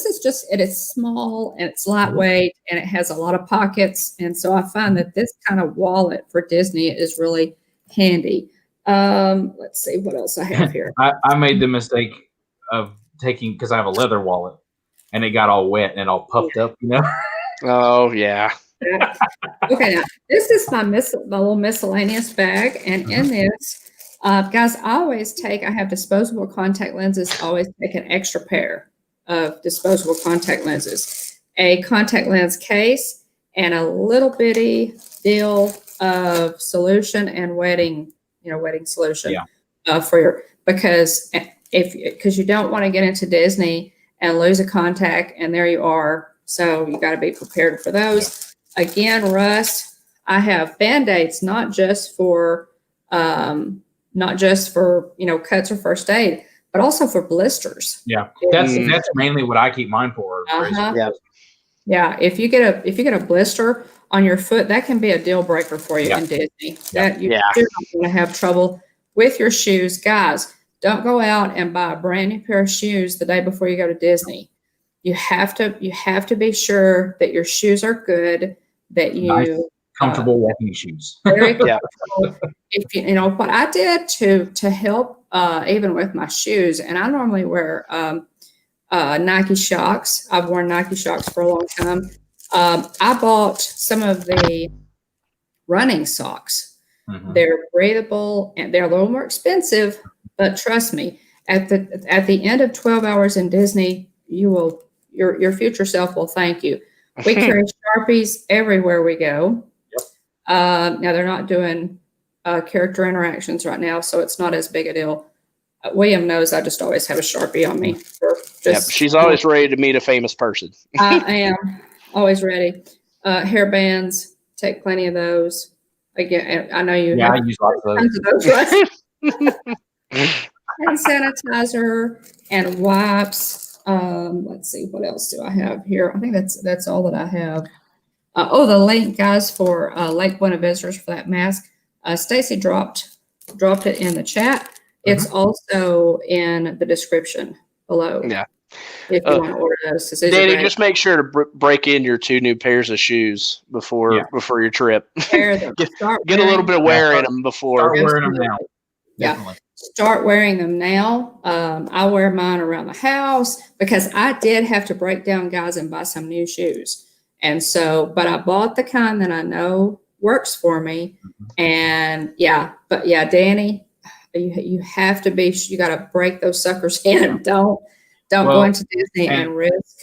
is just, it is small and it's lightweight and it has a lot of pockets. And so I find that this kind of wallet for Disney is really handy. Let's see what else I have here. I made the mistake of taking, because I have a leather wallet, and it got all wet and it all puffed up, Oh yeah. Okay, now this is my little miscellaneous bag, and in this, guys, I have disposable contact lenses. Always take an extra pair of disposable contact lenses, a contact lens case, and a little bitty deal of solution and wetting wetting solution for your, because you don't want to get into Disney and lose a contact, and there you are. So you got to be prepared for those. Again, Russ, I have Band-Aids, not just for cuts or first aid, but also for blisters. Yeah, that's mainly what I keep mine for. Yeah, if you get a blister on your foot, that can be a deal breaker for you in Disney. That you're not going to have trouble with your shoes, guys. Don't go out and buy a brand new pair of shoes the day before you go to Disney. You have to be sure that your shoes are good, that you nice, comfortable walking shoes. Very comfortable. If what I did to help even with my shoes, and I normally wear Nike Shox. I've worn Nike Shox for a long time. I bought some of the running socks. Mm-hmm. They're breathable and they're a little more expensive, but trust me, at the end of 12 hours in Disney, your future self will thank you. We carry Sharpies everywhere we go. Now they're not doing character interactions right now, so it's not as big a deal. William knows I just always have a Sharpie on me. She's always ready to meet a famous person. I am always ready. Hair bands, take plenty of those. Again, I know you. Yeah, I use lots of those. Hand sanitizer and wipes. Let's see, what else do I have here? I think that's all that I have. The link, guys, for Lake Buena Visitors for that mask. Stacy dropped it in the chat. It's also in the description below. Yeah. If you want to order those. Danny, just make sure to break in your 2 new pairs of shoes before your trip. Get a little bit of wear in them before. Start wearing them now. Yeah. Definitely. Start wearing them now. I wear mine around the house because I did have to break down, guys, and buy some new shoes. And so, but I bought the kind that I know works for me. And Danny, you have to be, you got to break those suckers in. Don't go into Disney and risk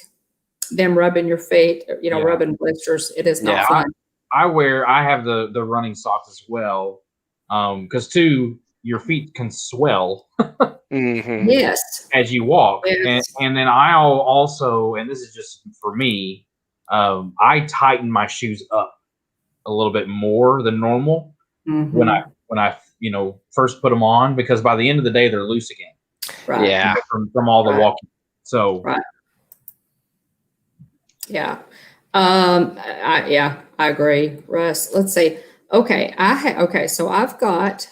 them rubbing your feet, rubbing blisters. It is not fun. I have the running socks as well. Because your feet can swell yes, as you walk. Yes. And then I'll also, and this is just for me, I tighten my shoes up a little bit more than normal when I first put them on, because by the end of the day they're loose again. Right. Yeah. From all the walking. So yeah. I agree, Russ. Let's see. Okay, so I've got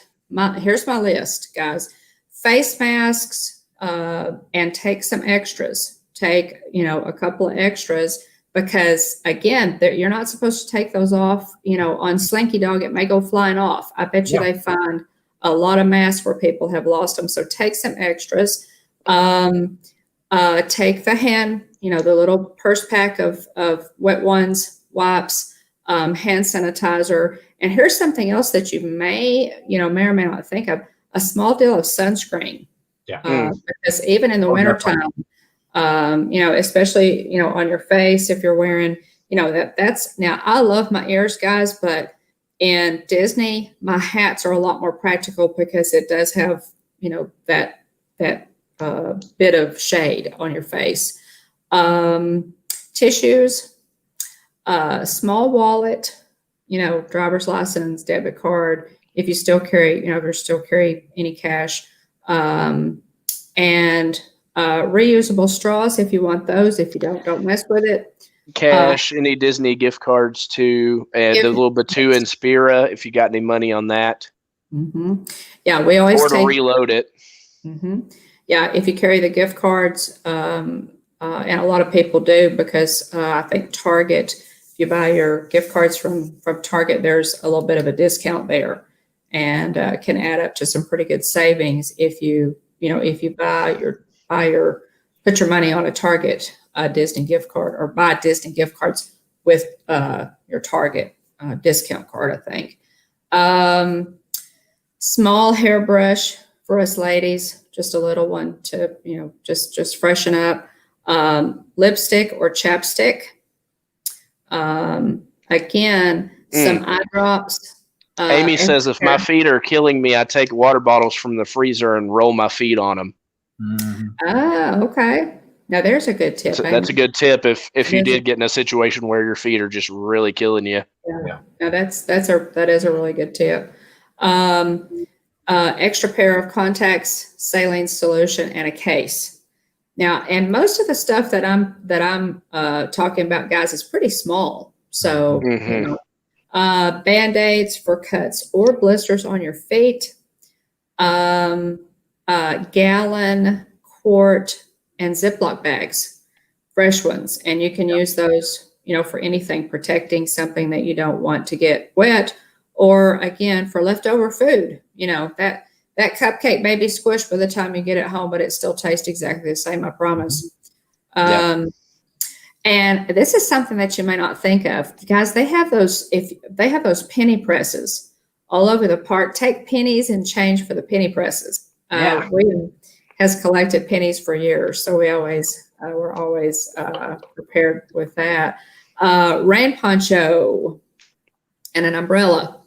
here's my list, guys. Face masks, and take some extras. Take, a couple of extras, because again, you're not supposed to take those off, on Slinky Dog. It may go flying off. I bet you they find a lot of masks where people have lost them. So take some extras. Take the hand, the little purse pack of wet ones, wipes, hand sanitizer. And here's something else that you may or may not think of: a small deal of sunscreen. Yeah. Because even in the wintertime, especially, on your face, if you're wearing, that's now, I love my ears, guys, but in Disney, my hats are a lot more practical because it does have, that bit of shade on your face. Tissues, small wallet, driver's license, debit card, if you still carry, any cash, and reusable straws if you want those. If you don't mess with it. Cash, any Disney gift cards too, and a little bit too in Spira if you got any money on that. Mm-hmm. Yeah, we always to reload it. Mm-hmm. Yeah, if you carry the gift cards, and a lot of people do, because I think Target, if you buy your gift cards from Target, there's a little bit of a discount there, and can add up to some pretty good savings if you put your money on a Target Disney gift card, or buy Disney gift cards with your Target discount card, I think. Small hairbrush for us ladies, just a little one to, just freshen up. Lipstick or chapstick. Again, some eye drops, Amy says if my feet are killing me, I take water bottles from the freezer and roll my feet on them. Okay. Now there's a good tip. That's a good tip if you did get in a situation where your feet are just really killing you. Yeah. Now that is a really good tip. Extra pair of contacts, saline solution, and a case. Now, and most of the stuff that I'm talking about, guys, is pretty small. So, Band-Aids for cuts or blisters on your feet, gallon, quart, and Ziploc bags, fresh ones, and you can use those, for anything, protecting something that you don't want to get wet, or again for leftover food. That cupcake may be squished by the time you get it home, but it still tastes exactly the same, I promise. And this is something that you may not think of. Guys, they have those penny presses all over the park. Take pennies and change for the penny presses. William has collected pennies for years, so we're always prepared with that. Rain poncho and an umbrella.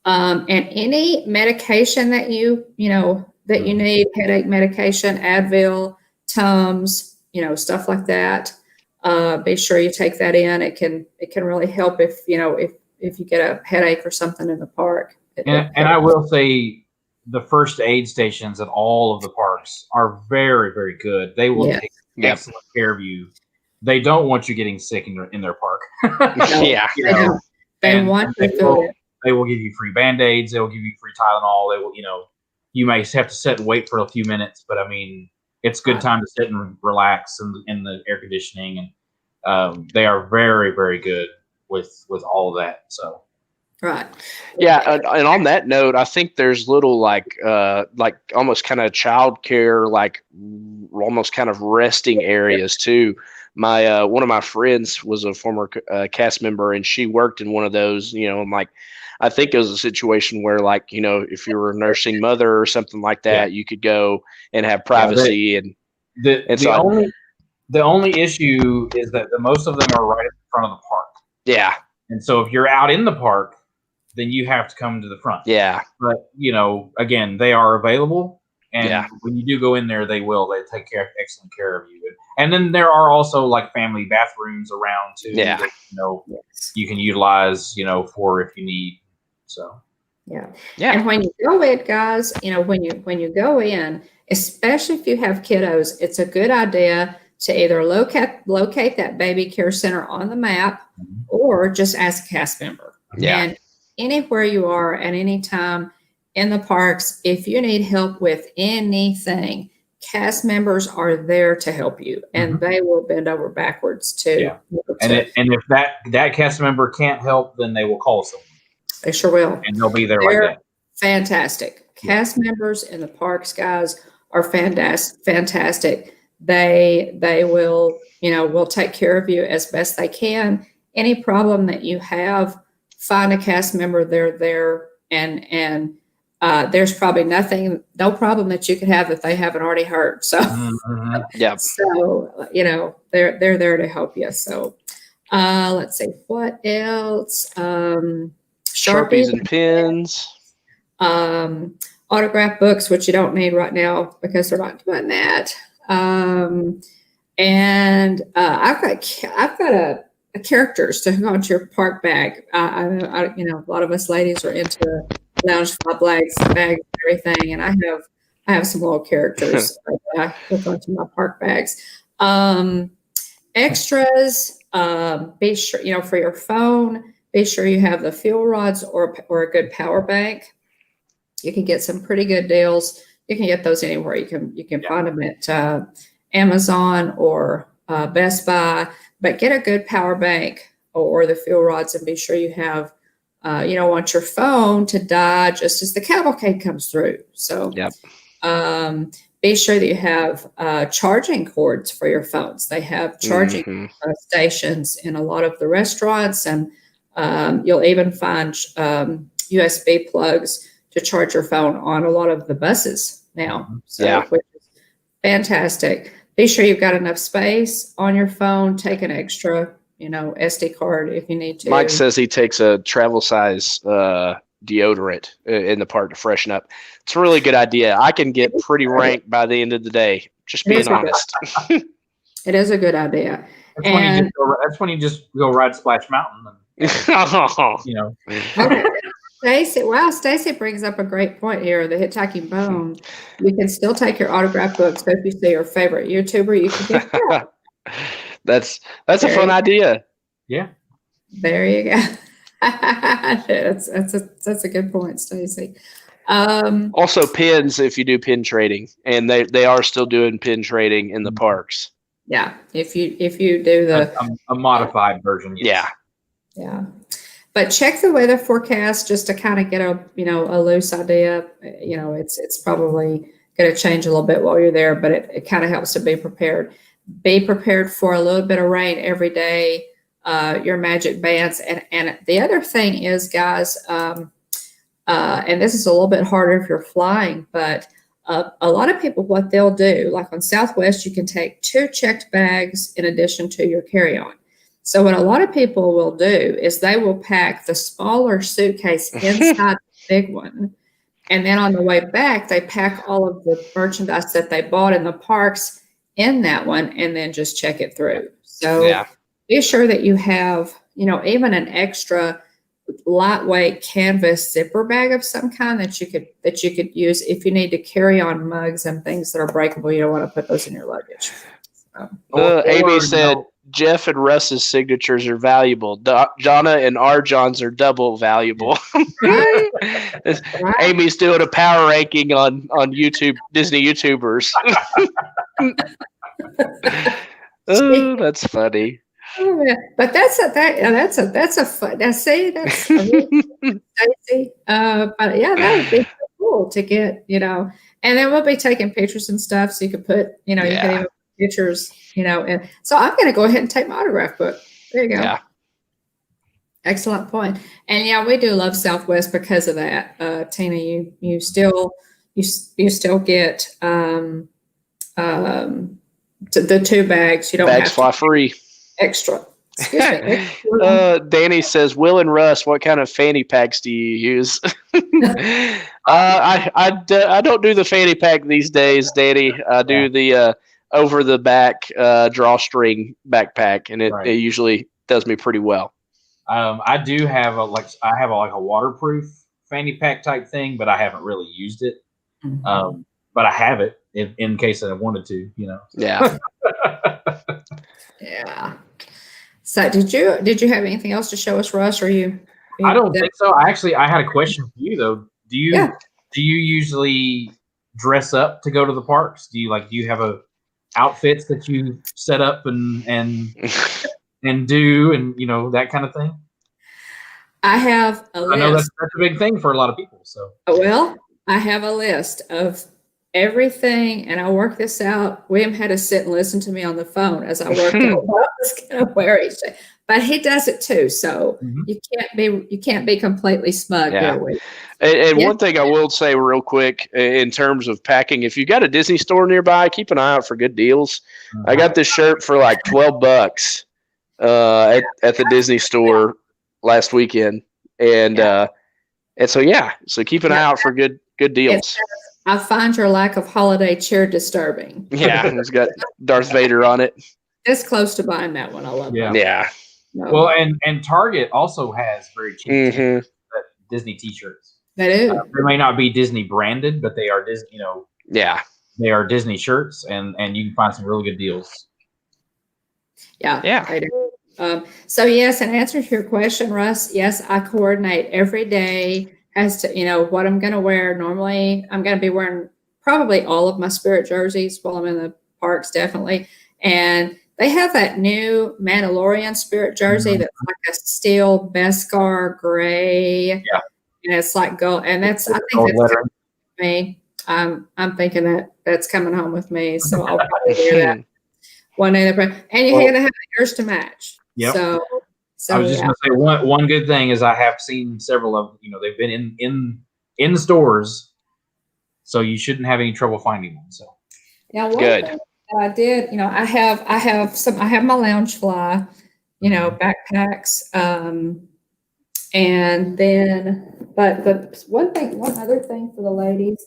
And any medication that you need, headache medication, Advil, Tums, stuff like that. Be sure you take that in. It can really help if you get a headache or something in the park. And I will say the first aid stations at all of the parks are very, very good. They will take excellent care of you. They don't want you getting sick in their park. They want to feel it. They will give you free Band-Aids. They will give you free Tylenol. They will, you may have to sit and wait for a few minutes, but I mean, it's a good time to sit and relax in the air conditioning. And they are very, very good with all of that. So. Right. Yeah. And on that note, I think there's little like almost kind of childcare, like almost kind of resting areas too. My, one of my friends was a former cast member, and she worked in one of those, I think it was a situation where, if you were a nursing mother or something like that, you could go and have privacy. The only issue is that most of them are right in front of the park. Yeah. And so if you're out in the park, then you have to come to the front. Yeah. But, again, they are available. And when you do go in there, they take excellent care of you. And then there are also like family bathrooms around too. Yeah. That, you can utilize, for if you need. So. Yeah. And when you go in, guys, when you go in, especially if you have kiddos, it's a good idea to either locate that baby care center on the map, or just ask a cast member. Yeah. And anywhere you are at any time in the parks, if you need help with anything, cast members are there to help you, and they will bend over backwards too. Yeah. And if that cast member can't help, then they will call someone. They sure will. And they'll be there They're like that. Fantastic. Cast members in the parks, guys, are fantastic. They will, will take care of you as best they can. Any problem that you have, find a cast member. They're there, and there's probably no problem that you could have that they haven't already heard. So, so they're there to help you. So, let's see what else. Sharpies and pens. Autograph books, which you don't need right now because they're not doing that. And I've got a characters to go into your park bag. I a lot of us ladies are into lounge fly bags and everything, and I have some little characters that I hook onto my park bags. Extras, be sure for your phone. Be sure you have the fuel rods or a good power bank. You can get some pretty good deals. You can get those anywhere. You can find them at Amazon or Best Buy. But get a good power bank or the fuel rods, and be sure you have. You don't want your phone to die just as the cavalcade comes through. So, be sure that you have charging cords for your phones. They have charging stations in a lot of the restaurants, and you'll even find USB plugs to charge your phone on a lot of the buses now. So, which is fantastic. Be sure you've got enough space on your phone. Take an extra, SD card if you need to. Mike says he takes a travel size deodorant in the park to freshen up. It's a really good idea. I can get pretty ranked by the end of the day, just being honest. It is a good idea. That's when you just go ride Splash Mountain. Okay. Stacy brings up a great point here. The Hitchhiking Bones. You can still take your autograph book. So if you see your favorite YouTuber, you can get that. That's a fun idea. Yeah. There you go. That's a good point, Stacy. Also pins if you do pin trading, and they are still doing pin trading in the parks. Yeah, if you do a modified version. Yes. Yeah. But check the weather forecast just to kind of get a loose idea. It's probably going to change a little bit while you're there, but it kind of helps to be prepared. Be prepared for a little bit of rain every day. Your magic bands, and the other thing is, guys, and this is a little bit harder if you're flying, but a lot of people, what they'll do, like on Southwest, you can take 2 checked bags in addition to your carry-on. So what a lot of people will do is they will pack the smaller suitcase inside the big one. And then on the way back, they pack all of the merchandise that they bought in the parks in that one and then just check it through. So be sure that you have, even an extra lightweight canvas zipper bag of some kind that you could use if you need to carry on mugs and things that are breakable. You don't want to put those in your luggage. So. Amy said, Jeff and Russ's signatures are valuable. Jonna and our Johns are double valuable. Right. Amy's doing a power ranking on YouTube, Disney YouTubers. Oh, that's funny. Oh, yeah. But that's a fun. Now, see, that's Stacy. But yeah, that would be cool to get, and then we'll be taking pictures and stuff, so you could put, you can even put pictures, and so I'm going to go ahead and take my autograph book. There you go. Yeah. Excellent point. And yeah, we do love Southwest because of that. Tina, you still get the 2 bags. You don't bags have fly free. Extra. Danny says, Will and Russ, what kind of fanny packs do you use? I don't do the fanny pack these days, Danny. I do the over the back drawstring backpack, and it usually does me pretty well. I do have a waterproof fanny pack type thing, but I haven't really used it. Mm-hmm. But I have it in case I wanted to, Yeah. Yeah. So did you have anything else to show us, Russ? Or you I don't think so. I had a question for you though. Do you usually dress up to go to the parks? Do you have outfits that you set up and do and that kind of thing? I have a list. I know that's a big thing for a lot of people. So I have a list of everything, and I work this out. William had to sit and listen to me on the phone as I worked out what I was going to wear each day. But he does it too, so you can't be completely smug here. And one thing I will say real quick in terms of packing, if you got a Disney store nearby, keep an eye out for good deals. I got this shirt for like $12 at the Disney store last weekend, and so keep an eye out for good deals. I find your lack of holiday cheer disturbing. Yeah, it's got Darth Vader on it. This close to buying that one. I love that. Yeah. No. Well, and Target also has very cheap Disney T-shirts. They do. They may not be Disney branded, but they are Disney. They are Disney shirts, and you can find some really good deals. Yeah. They do. So yes, in answer to your question, Russ, yes, I coordinate every day as to what I'm going to wear. Normally, I'm going to be wearing probably all of my Spirit jerseys while I'm in the parks, definitely. And they have that new Mandalorian Spirit jersey that's like a steel Beskar gray. Yeah. And it's like gold. And I think that's coming with me. I'm thinking that's coming home with me. So I'll probably wear that one day. And you're going to have yours to match. Yep. So I was just going to say one good thing is I have seen several of they've been in the stores, so you shouldn't have any trouble finding them. So good. I did, I have my Loungefly, backpacks. And then, but one other thing for the ladies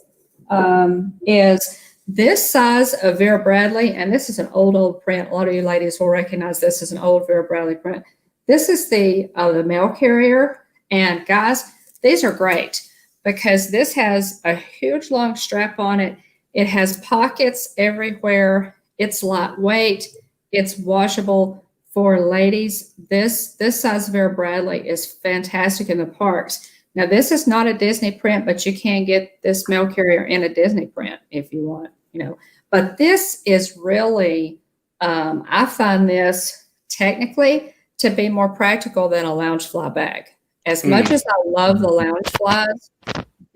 is this size of Vera Bradley, and this is an old print. A lot of you ladies will recognize this as an old Vera Bradley print. This is the mail carrier, and guys, these are great because this has a huge long strap on it. It has pockets everywhere. It's lightweight. It's washable. For ladies, this size Vera Bradley is fantastic in the parks. Now, this is not a Disney print, but you can get this mail carrier in a Disney print if you want, But this is really, I find this technically to be more practical than a Loungefly bag. As much as I love the Loungeflies,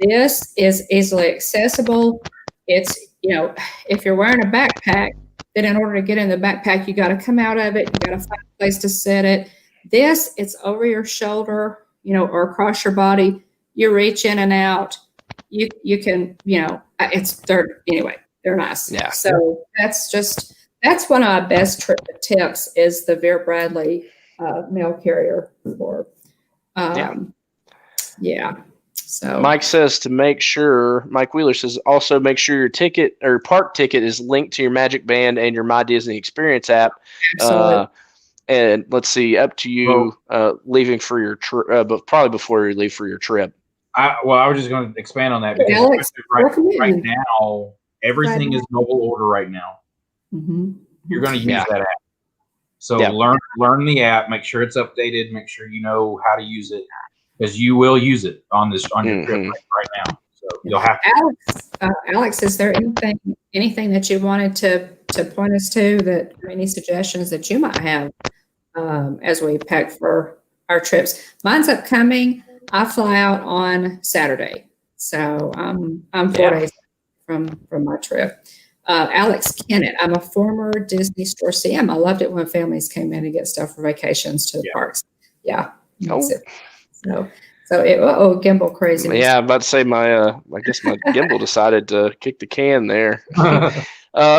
this is easily accessible. It's, if you're wearing a backpack, then in order to get in the backpack, you got to come out of it. You got to find a place to set it. This, it's over your shoulder, or across your body. You reach in and out. You can, they're nice. Yeah. So that's one of our best tips is the Vera Bradley mail carrier for, yeah. So Mike says to make sure, Mike Wheeler says also make sure your ticket or park ticket is linked to your Magic Band and your My Disney Experience app. And let's see, up to you leaving for your trip, but probably before you leave for your trip. I was just going to expand on that because Alex, right now, everything is mobile order right now. Mm-hmm. You're going to use that app. So learn the app, make sure it's updated, make sure you know how to use it. Because you will use it on your trip right now, so you'll have to. Alex, is there anything that you wanted to point us to that any suggestions that you might have as we pack for our trips? Mine's upcoming. I fly out on Saturday, so I'm 4 days from my trip. Alex Kennett, I'm a former Disney Store CM. I loved it when families came in to get stuff for vacations to the parks. Yeah. That's it. So gimbal crazy. Yeah, I'm about to say I guess my gimbal decided to kick the can there.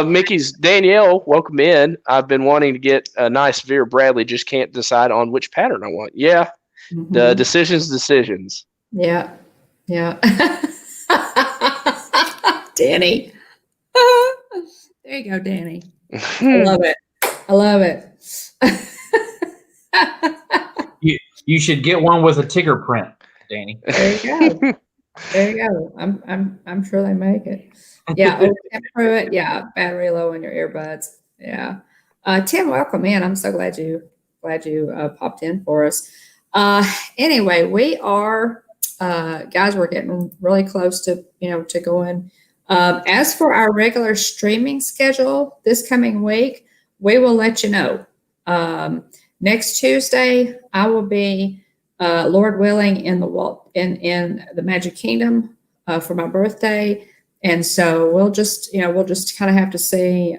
Mickey's Danielle, welcome in. I've been wanting to get a nice Vera Bradley, just can't decide on which pattern I want. Yeah, the decisions. Yeah. Danny. There you go, Danny. I love it. You should get one with a Tigger print, Danny. There you go. I'm sure they make it. Yeah. Tim Pruitt. Yeah. Battery low in your earbuds. Yeah. Tim, welcome in. I'm so glad you popped in for us. Anyway, we are guys. We're getting really close to going. As for our regular streaming schedule this coming week, we will let you know. Next Tuesday, I will be, Lord willing, in the Magic Kingdom for my birthday, and so we'll just kind of have to see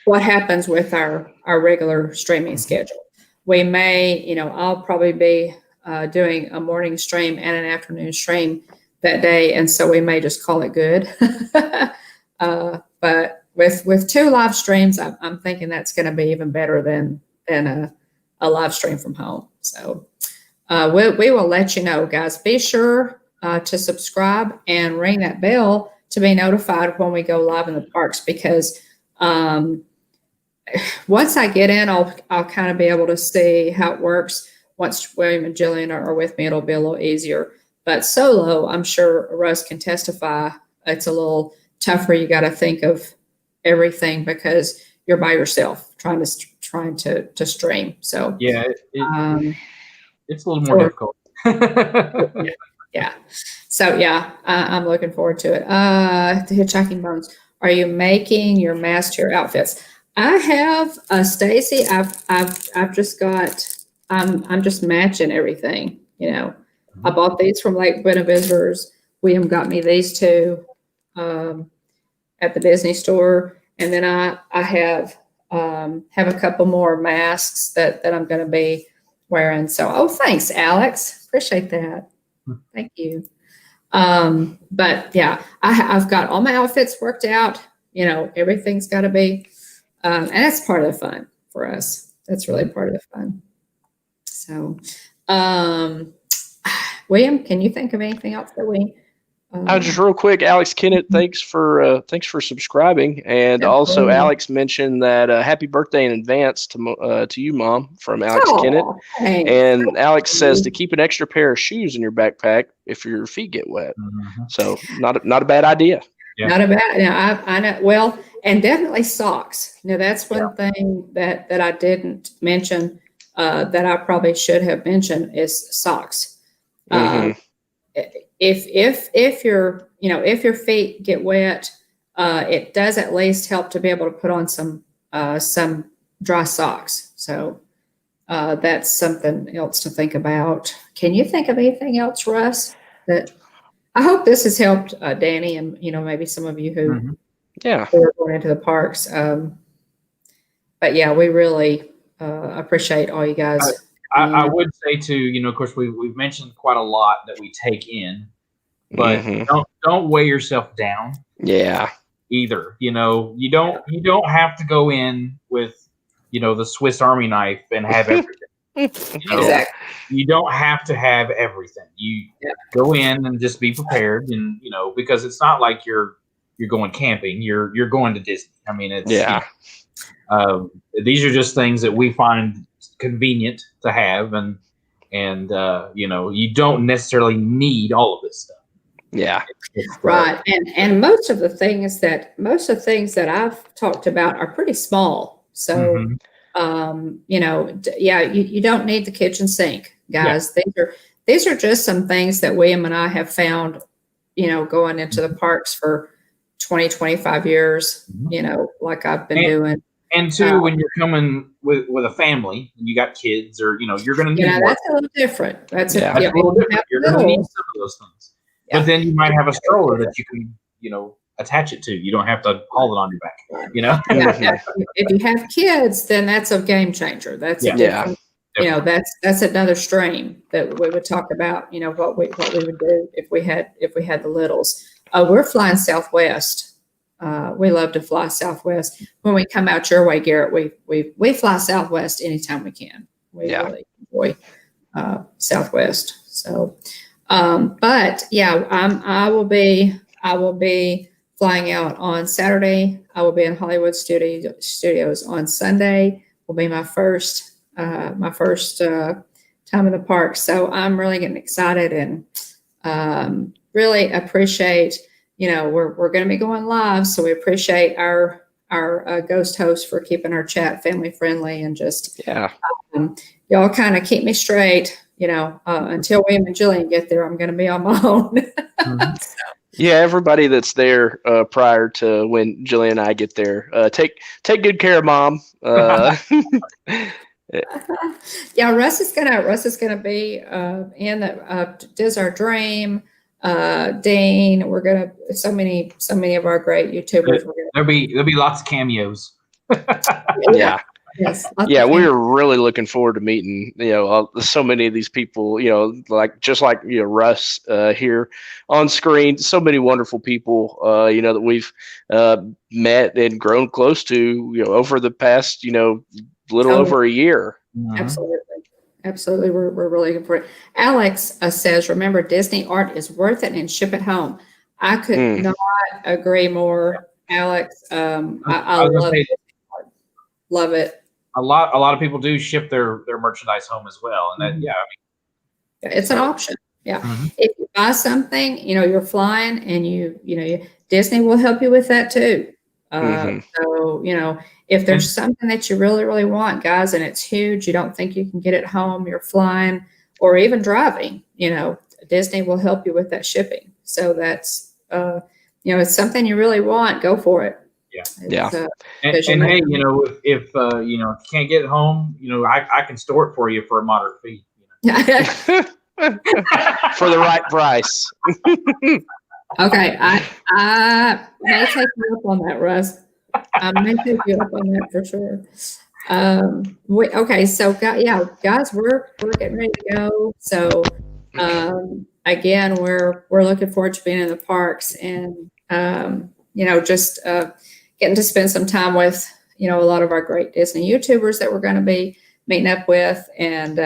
what happens with our regular streaming schedule. We may, I'll probably be doing a morning stream and an afternoon stream that day, and so we may just call it good. But with 2 live streams, I'm thinking that's going to be even better than a live stream from home. So we will let you know, guys. Be sure to subscribe and ring that bell to be notified when we go live in the parks, because once I get in, I'll kind of be able to see how it works. Once William and Jillian are with me, it'll be a little easier. But solo, I'm sure Russ can testify, it's a little tougher. You got to think of everything because you're by yourself trying to stream. So it's a little more difficult. Yeah. So I'm looking forward to it. The Hitchhiking Bones. Are you making your mask to your outfits? I have Stacy. I've just got. I'm just matching everything. I bought these from Lake Buena Visitors. William got me these 2 at the Disney store, and then I have a couple more masks that I'm going to be wearing. So, thanks, Alex. Appreciate that. Thank you. But yeah, I've got all my outfits worked out. Everything's got to be, and that's part of the fun for us. That's really part of the fun. So, William, can you think of anything else that we? Just real quick, Alex Kennett, thanks for subscribing, and also Alex mentioned that happy birthday in advance to you, Mom, from Alex Kennett. Thanks. And Alex says to keep an extra pair of shoes in your backpack if your feet get wet. So not a bad idea. Yeah. Not a bad. I know. Well, and definitely socks. That's one thing that I didn't mention that I probably should have mentioned is socks. If your feet get wet, it does at least help to be able to put on some dry socks. So that's something else to think about. Can you think of anything else, Russ? That I hope this has helped Danny and maybe some of you who are going into the parks. But yeah, we really appreciate all you guys. I would say too, of course we've mentioned quite a lot that we take in, but don't weigh yourself down. Yeah. Either, you don't have to go in with, the Swiss Army knife and have everything. Exactly. You don't have to have everything. You go in and just be prepared, and because it's not like you're going camping. You're going to Disney. I mean, it's these are just things that we find convenient to have, and you don't necessarily need all of this stuff. Yeah. Right. And most of the things that I've talked about are pretty small. So you don't need the kitchen sink, guys. These are just some things that William and I have found, going into the parks for 20, 25 years, like I've been doing. And two, when you're coming with a family and you got kids, or you're going to need more. That's a little different. That's a little different. You're going to need some of those things. Yeah. But then you might have a stroller that you can, attach it to. You don't have to haul it on your back. If you have kids, then that's a game changer. That's a different, that's another stream that we would talk about. What we would do if we had the littles. We're flying Southwest. We love to fly Southwest. When we come out your way, Garrett, we fly Southwest anytime we can. We really enjoy Southwest. So, but yeah, I will be flying out on Saturday. I will be in Hollywood Studios on Sunday. Will be my first time in the park. So I'm really getting excited and really appreciate. We're going to be going live, so we appreciate our ghost host for keeping our chat family friendly and just y'all kind of keep me straight. Until William and Jillian get there, I'm going to be on my own. Yeah, everybody that's there prior to when Jillian and I get there, take good care of Mom. Yeah, Russ is gonna be in the Diz Our Dream. Dean, we're gonna so many of our great YouTubers. There'll be lots of cameos. Yeah. Yes. Yeah, we're really looking forward to meeting, so many of these people, like Russ here on screen, so many wonderful people, that we've met and grown close to, over the past, little over a year. Absolutely. We're really looking for it. Alex says, remember, Disney art is worth it and ship it home. I could not agree more, Alex. I love it. Love it. A lot of people do ship their merchandise home as well, and that it's an option. Yeah, if you buy something, you're flying, and Disney will help you with that too. So if there's something that you really, really want, guys, and it's huge, you don't think you can get it home, you're flying or even driving, Disney will help you with that shipping. So that's it's something you really want, go for it. And hey, if you can't get it home, I can store it for you for a moderate fee. For the right price. Okay, I may take you up on that, Russ. I may take you up on that for sure. Okay, so guys, we're getting ready to go. So again, we're looking forward to being in the parks and just getting to spend some time with a lot of our great Disney YouTubers that we're going to be meeting up with, and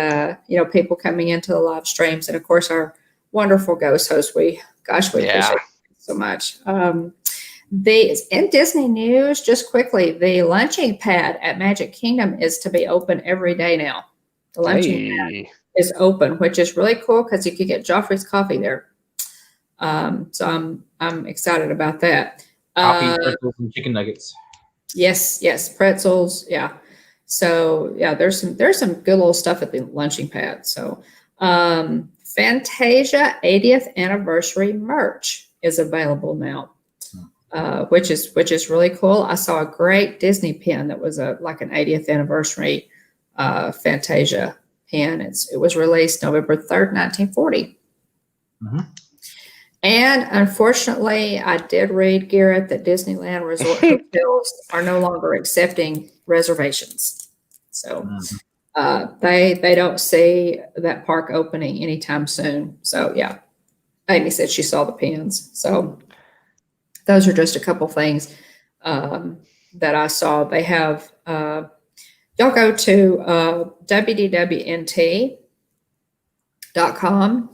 people coming into the live streams, and of course our wonderful ghost host. We appreciate it so much. In Disney news, just quickly, the lunching pad at Magic Kingdom is to be open every day now. The lunching pad is open, which is really cool because you could get Joffrey's coffee there. So I'm excited about that. Coffee, pretzels, and chicken nuggets. Yes, pretzels. Yeah. So yeah, there's some good little stuff at the lunching pad. So Fantasia 80th anniversary merch is available now. Which is really cool. I saw a great Disney pin that was like an 80th anniversary Fantasia pin. It was released November 3rd, 1940. Mm-hmm. And unfortunately, I did read, Garrett, that Disneyland Resort hotels are no longer accepting reservations. So they don't see that park opening anytime soon. So yeah, Amy said she saw the pins. So those are just a couple things that I saw. They have, y'all go to wdwnt.com,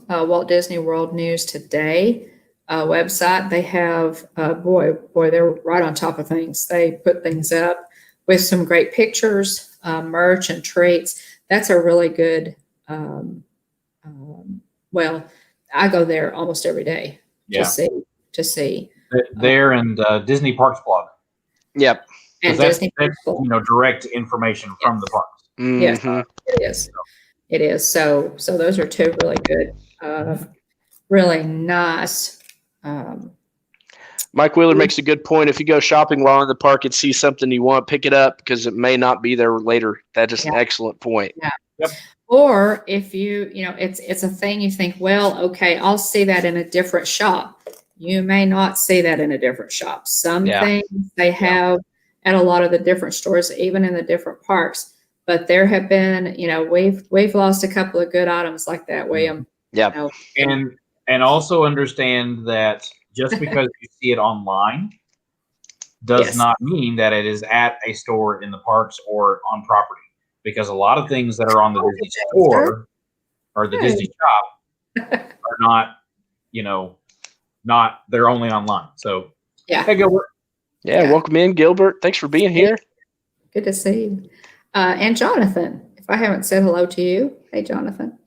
Walt Disney World News Today website. They have, boy, they're right on top of things. They put things up with some great pictures, merch, and treats. That's a really good, well, I go there almost every day to see. There and Disney Parks blog. Yep. And that's direct information from the parks. Mm-hmm. Yes, it is. It is. So those are two really good, really nice. Mike Wheeler makes a good point. If you go shopping while in the park and see something you want, pick it up because it may not be there later. That is an excellent point. Yeah. Yep. Or if it's a thing you think, well, okay, I'll see that in a different shop. You may not see that in a different shop. Some things they have at a lot of the different stores, even in the different parks. But there have been, we've lost a couple of good items like that, William. Yeah. And also understand that just because you see it online does not mean that it is at a store in the parks or on property. Because a lot of things that are on the Disney store or the Disney shop are not, they're only online. So, hey, Gilbert. Yeah, welcome in, Gilbert. Thanks for being here. Good to see you. And Jonathan, if I haven't said hello to you, hey, Jonathan.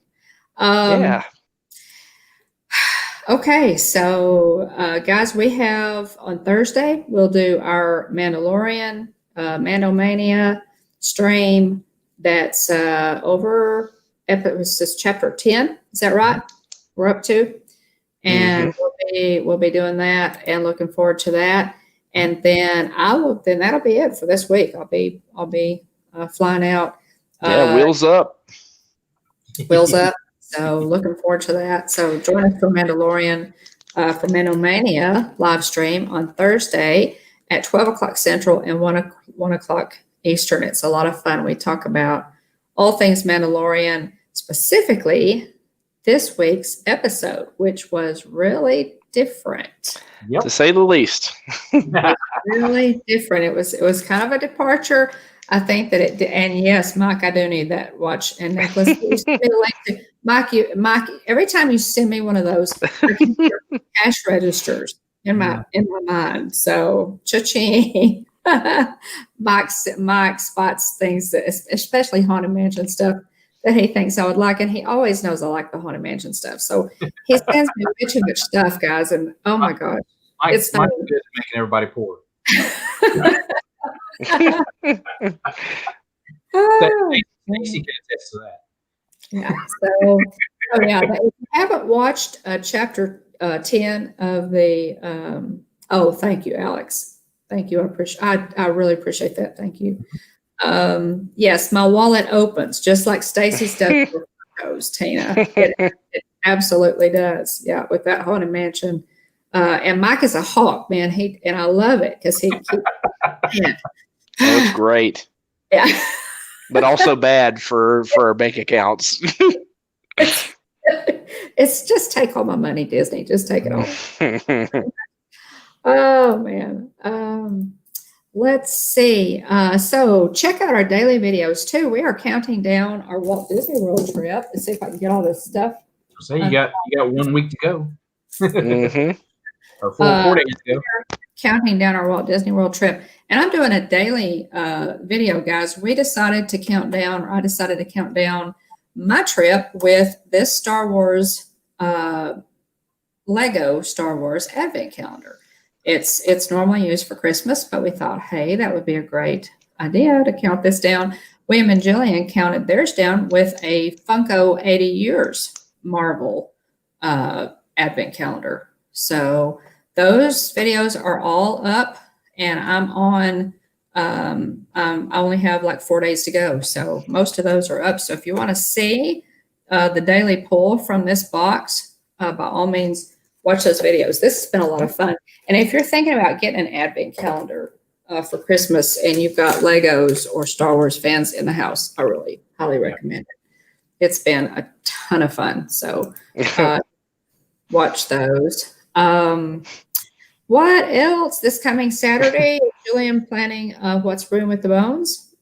Okay, so guys, we have on Thursday, we'll do our Mandalorian, Mandomania stream. That's over, it was just chapter 10. Is that right? We're up to. And we'll be doing that and looking forward to that. And then that'll be it for this week. I'll be flying out. Wheels up. Wheels up. So looking forward to that. So join us for Mandalorian, for Mandomania live stream on Thursday at 12 o'clock Central and 1 o'clock Eastern. It's a lot of fun. We talk about all things Mandalorian, specifically this week's episode, which was really different. Yep. To say the least. Really different. It was kind of a departure. I think that it, and yes, Mike, I do need that watch and necklace. Mike, every time you send me one of those, I can hear cash registers in my mind. So, cha-ching. Mike spots things that, especially Haunted Mansion stuff, that he thinks I would like, and he always knows I like the Haunted Mansion stuff. So he sends me way too much stuff, guys, and oh my God, it's good at making everybody poor. Stacey can attest to that. Yeah. So, if you haven't watched chapter 10 of the, thank you, Alex. Thank you. I really appreciate that. Thank you. Yes, my wallet opens just like Stacey's does with photos, Tina. It absolutely does. Yeah, with that Haunted Mansion. And Mike is a hawk, man. And I love it because he That's great. Yeah. But also bad for our bank accounts. It's just take all my money, Disney. Just take it all. Oh man. Let's see. So check out our daily videos too. We are counting down our Walt Disney World trip. Let's see if I can get all this stuff. So you got 1 week to go. Mm-hmm. Or 4 days to go. Counting down our Walt Disney World trip. And I'm doing a daily video, guys. I decided to count down my trip with this Star Wars Lego Star Wars Advent Calendar. It's normally used for Christmas, but we thought, hey, that would be a great idea to count this down. William and Jillian counted theirs down with a Funko 80 Years Marvel Advent Calendar. So those videos are all up, and I'm on. I only have like 4 days to go, so most of those are up. So if you want to see the daily pull from this box, by all means, watch those videos. This has been a lot of fun. And if you're thinking about getting an Advent calendar for Christmas and you've got Legos or Star Wars fans in the house, I really highly recommend it. It's been a ton of fun. So watch those. What else this coming Saturday? Julian planning What's Brewing with the Bones?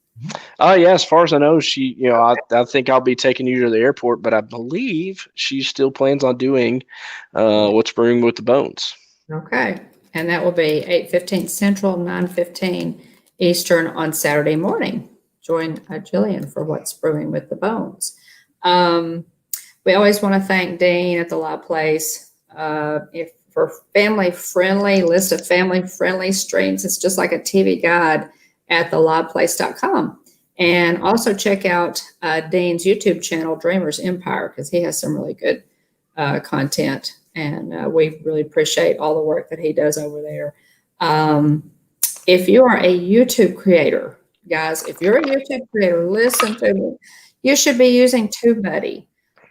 Yeah, as far as I know, I think I'll be taking you to the airport, but I believe she still plans on doing What's Brewing with the Bones. Okay. And that will be 8:15 Central, 9:15 Eastern on Saturday morning. Join Jillian for What's Brewing with the Bones. We always want to thank Dean at the Live Place for family-friendly list of family-friendly streams. It's just like a TV guide at theliveplace.com. And also check out Dean's YouTube channel, Dreamers Empire, because he has some really good content. And we really appreciate all the work that he does over there. If you are a YouTube creator, guys, listen to me. You should be using TubeBuddy.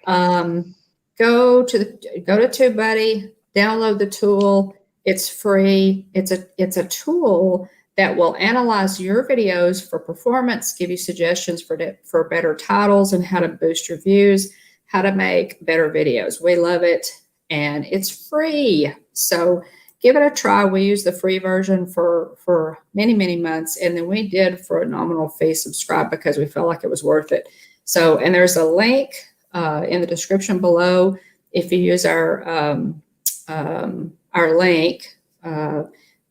Go to TubeBuddy, download the tool. It's free. It's a tool that will analyze your videos for performance, give you suggestions for better titles and how to boost your views, how to make better videos. We love it, and it's free. So give it a try. We use the free version for many, many months, and then we did for a nominal fee subscribe because we felt like it was worth it. So, and there's a link in the description below. If you use our link,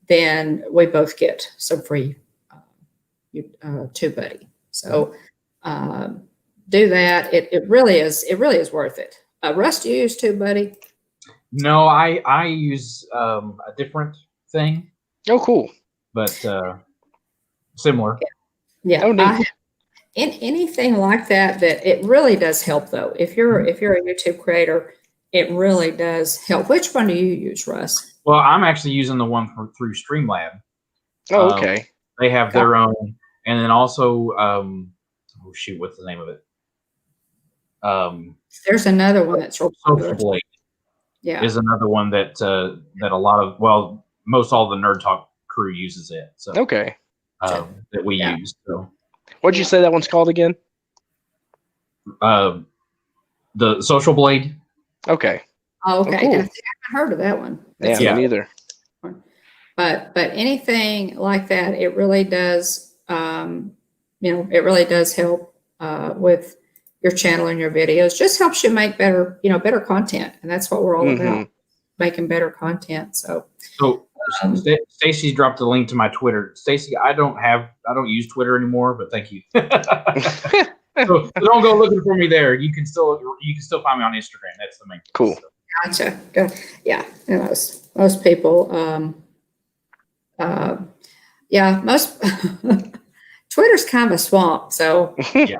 then we both get some free TubeBuddy. So do that. It really is worth it. Russ, do you use TubeBuddy? No, I use a different thing. Oh, cool. But similar. Yeah. Oh, neat. In anything like that it really does help though. If you're a YouTube creator, it really does help. Which one do you use, Russ? Well, I'm actually using the one through Streamlab. Oh, okay. They have their own, and then also, what's the name of it? There's another one that's Social Blade. Yeah, is another one that a lot of most all the Nerd Talk crew uses it. So okay, that we use. So what'd you say that one's called again? The Social Blade. Oh, Okay. okay. Oh, cool. I haven't heard of that one. Me neither. But anything like that, it really does. It really does help with your channel and your videos. Just helps you make better content, and that's what we're all about, making better content. So Stacy dropped a link to my Twitter. Stacy, I don't use Twitter anymore, but thank you. So don't go looking for me there. You can still find me on Instagram. That's the main thing. Cool. Gotcha. Yeah. Most people, most Twitter's kind of a swamp. So yeah,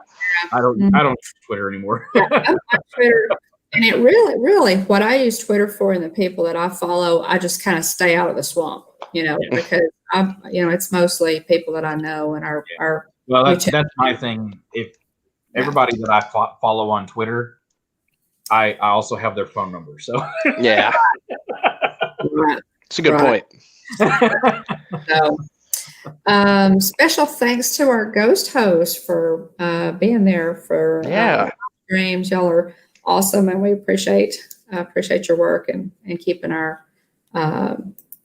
I don't use Twitter anymore. I'm on Twitter, and it really what I use Twitter for, and the people that I follow, I just kind of stay out of the swamp, because it's mostly people that I know and our. Well, that's my thing. If everybody that I follow on Twitter, I also have their phone number. So yeah, it's a good point. So, special thanks to our ghost host for being there for streams. Y'all are awesome, and we appreciate your work and keeping our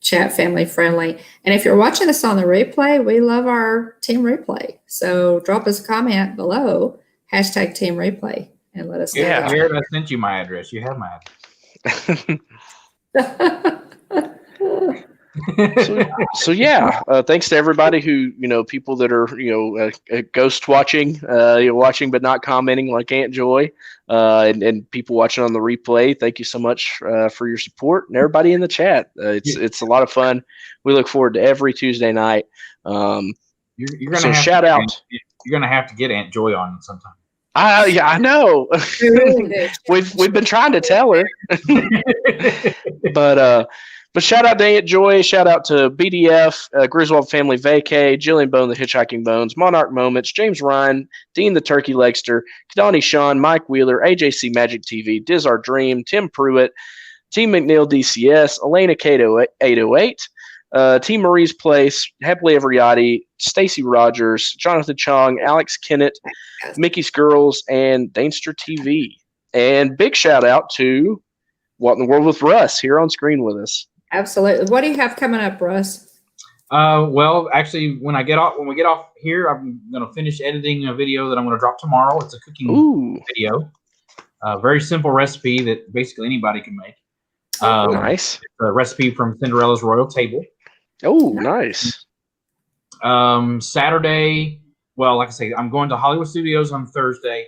chat, family friendly. And if you're watching this on the replay, we love our team replay. So drop us a comment below, #team replay, and let us know. Yeah, Jared, I sent you my address. You have my address. So yeah, thanks to everybody who, people that are, ghost watching, watching but not commenting like Aunt Joy, and people watching on the replay. Thank you so much for your support, and everybody in the chat. It's a lot of fun. We look forward to every Tuesday night. You're gonna have shout out. You're gonna have to get Aunt Joy on sometime. Yeah, I know. We've been trying to tell her, but shout out to Aunt Joy, shout out to BDF, Griswold Family Vacay, Jillian Bone, the Hitchhiking Bones, Monarch Moments, James Ryan, Dean the Turkey Legster, Kadani Sean, Mike Wheeler, AJC Magic TV, Diz Our Dream, Tim Pruitt, Team McNeil DCS, Elena Cato 808, Team Marie's Place, Happily Ever Yachty, Stacy Rogers, Jonathan Chong, Alex Kennett, Mickey's Girls, and Dainster TV. And big shout out to What in the World with Russ here on screen with us. Absolutely. What do you have coming up, Russ? Well, actually, when we get off here, I'm going to finish editing a video that I'm going to drop tomorrow. It's a cooking video. Very simple recipe that basically anybody can make. Nice. It's a recipe from Cinderella's Royal Table. Oh, nice. Saturday, well, like I say, I'm going to Hollywood Studios on Thursday.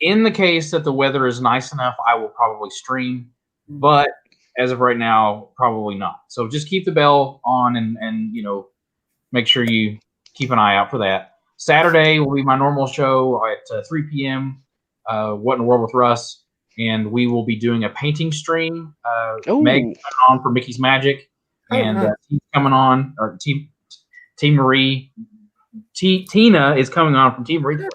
In the case that the weather is nice enough, I will probably stream, but as of right now, probably not. So just keep the bell on and make sure you keep an eye out for that. Saturday will be my normal show at 3 p.m. What in the World with Russ, and we will be doing a painting stream. Meg coming on for Mickey's Magic, and Team's coming on, or Team Marie. Tina is coming on from Team Marie,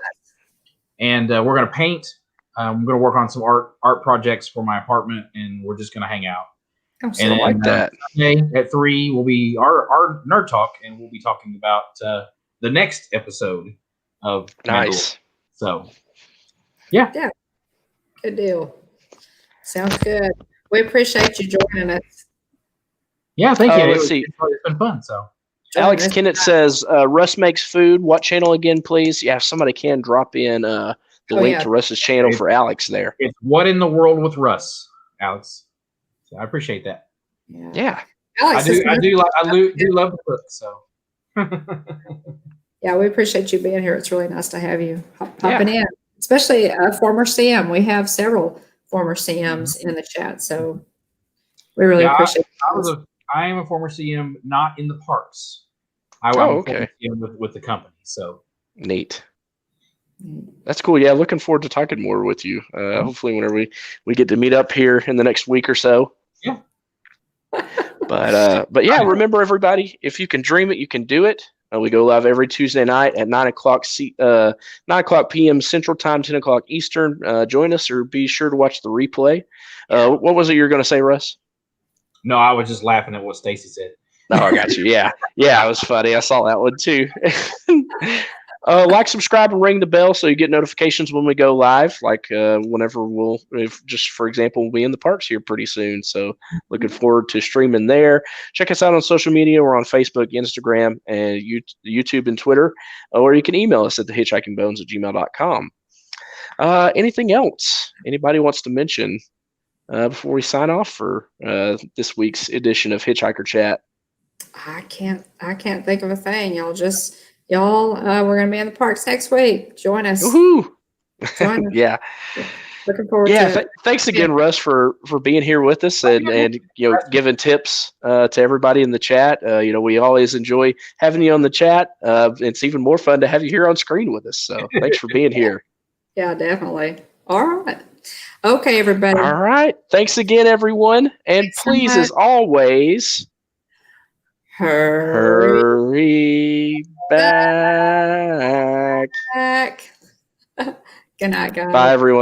and we're going to paint. I'm going to work on some art projects for my apartment, and we're just going to hang out. And like that. Sunday at 3 will be our nerd talk, and we'll be talking about the next episode of Nice. So, yeah, good deal. Sounds good. We appreciate you joining us. Yeah, thank you. Let's see. It's been fun. So, Alex Kennett says, Russ makes food. What channel again, please? Yeah, if somebody can drop in the link to Russ's channel for Alex there. It's What in the World with Russ, Alex. So I appreciate that. Yeah. Alex, I do love to cook. So. Yeah, we appreciate you being here. It's really nice to have you popping in, especially a former CM. We have several former CMs in the chat, so we really appreciate it. I am a former CM, not in the parks. I was a CM with the company. So neat. That's cool. Yeah, looking forward to talking more with you. Hopefully, whenever we get to meet up here in the next week or so. Yeah. But yeah, remember everybody, if you can dream it, you can do it. We go live every Tuesday night at 9 o'clock p.m. Central Time, 10 o'clock Eastern. Join us, or be sure to watch the replay. What was it you were going to say, Russ? No, I was just laughing at what Stacy said. Oh, I got you. Yeah, it was funny. I saw that one too. Like, subscribe, and ring the bell so you get notifications when we go live. Like whenever for example, we'll be in the parks here pretty soon. So looking forward to streaming there. Check us out on social media. We're on Facebook, Instagram, and YouTube and Twitter. Or you can email us at thehitchhikingbones@gmail.com. Anything else anybody wants to mention before we sign off for this week's edition of Hitchhiker Chat? I can't think of a thing. Y'all, we're going to be in the parks next week. Join us. Woohoo! Join us. Yeah. Looking forward to it. Thanks again, Russ, for being here with us and giving tips to everybody in the chat. We always enjoy having you on the chat. It's even more fun to have you here on screen with us. So thanks for being here. Yeah, definitely. All right. Okay, everybody. All right. Thanks again, everyone. And please, as always, hurry back. Good night, guys. Bye, everyone.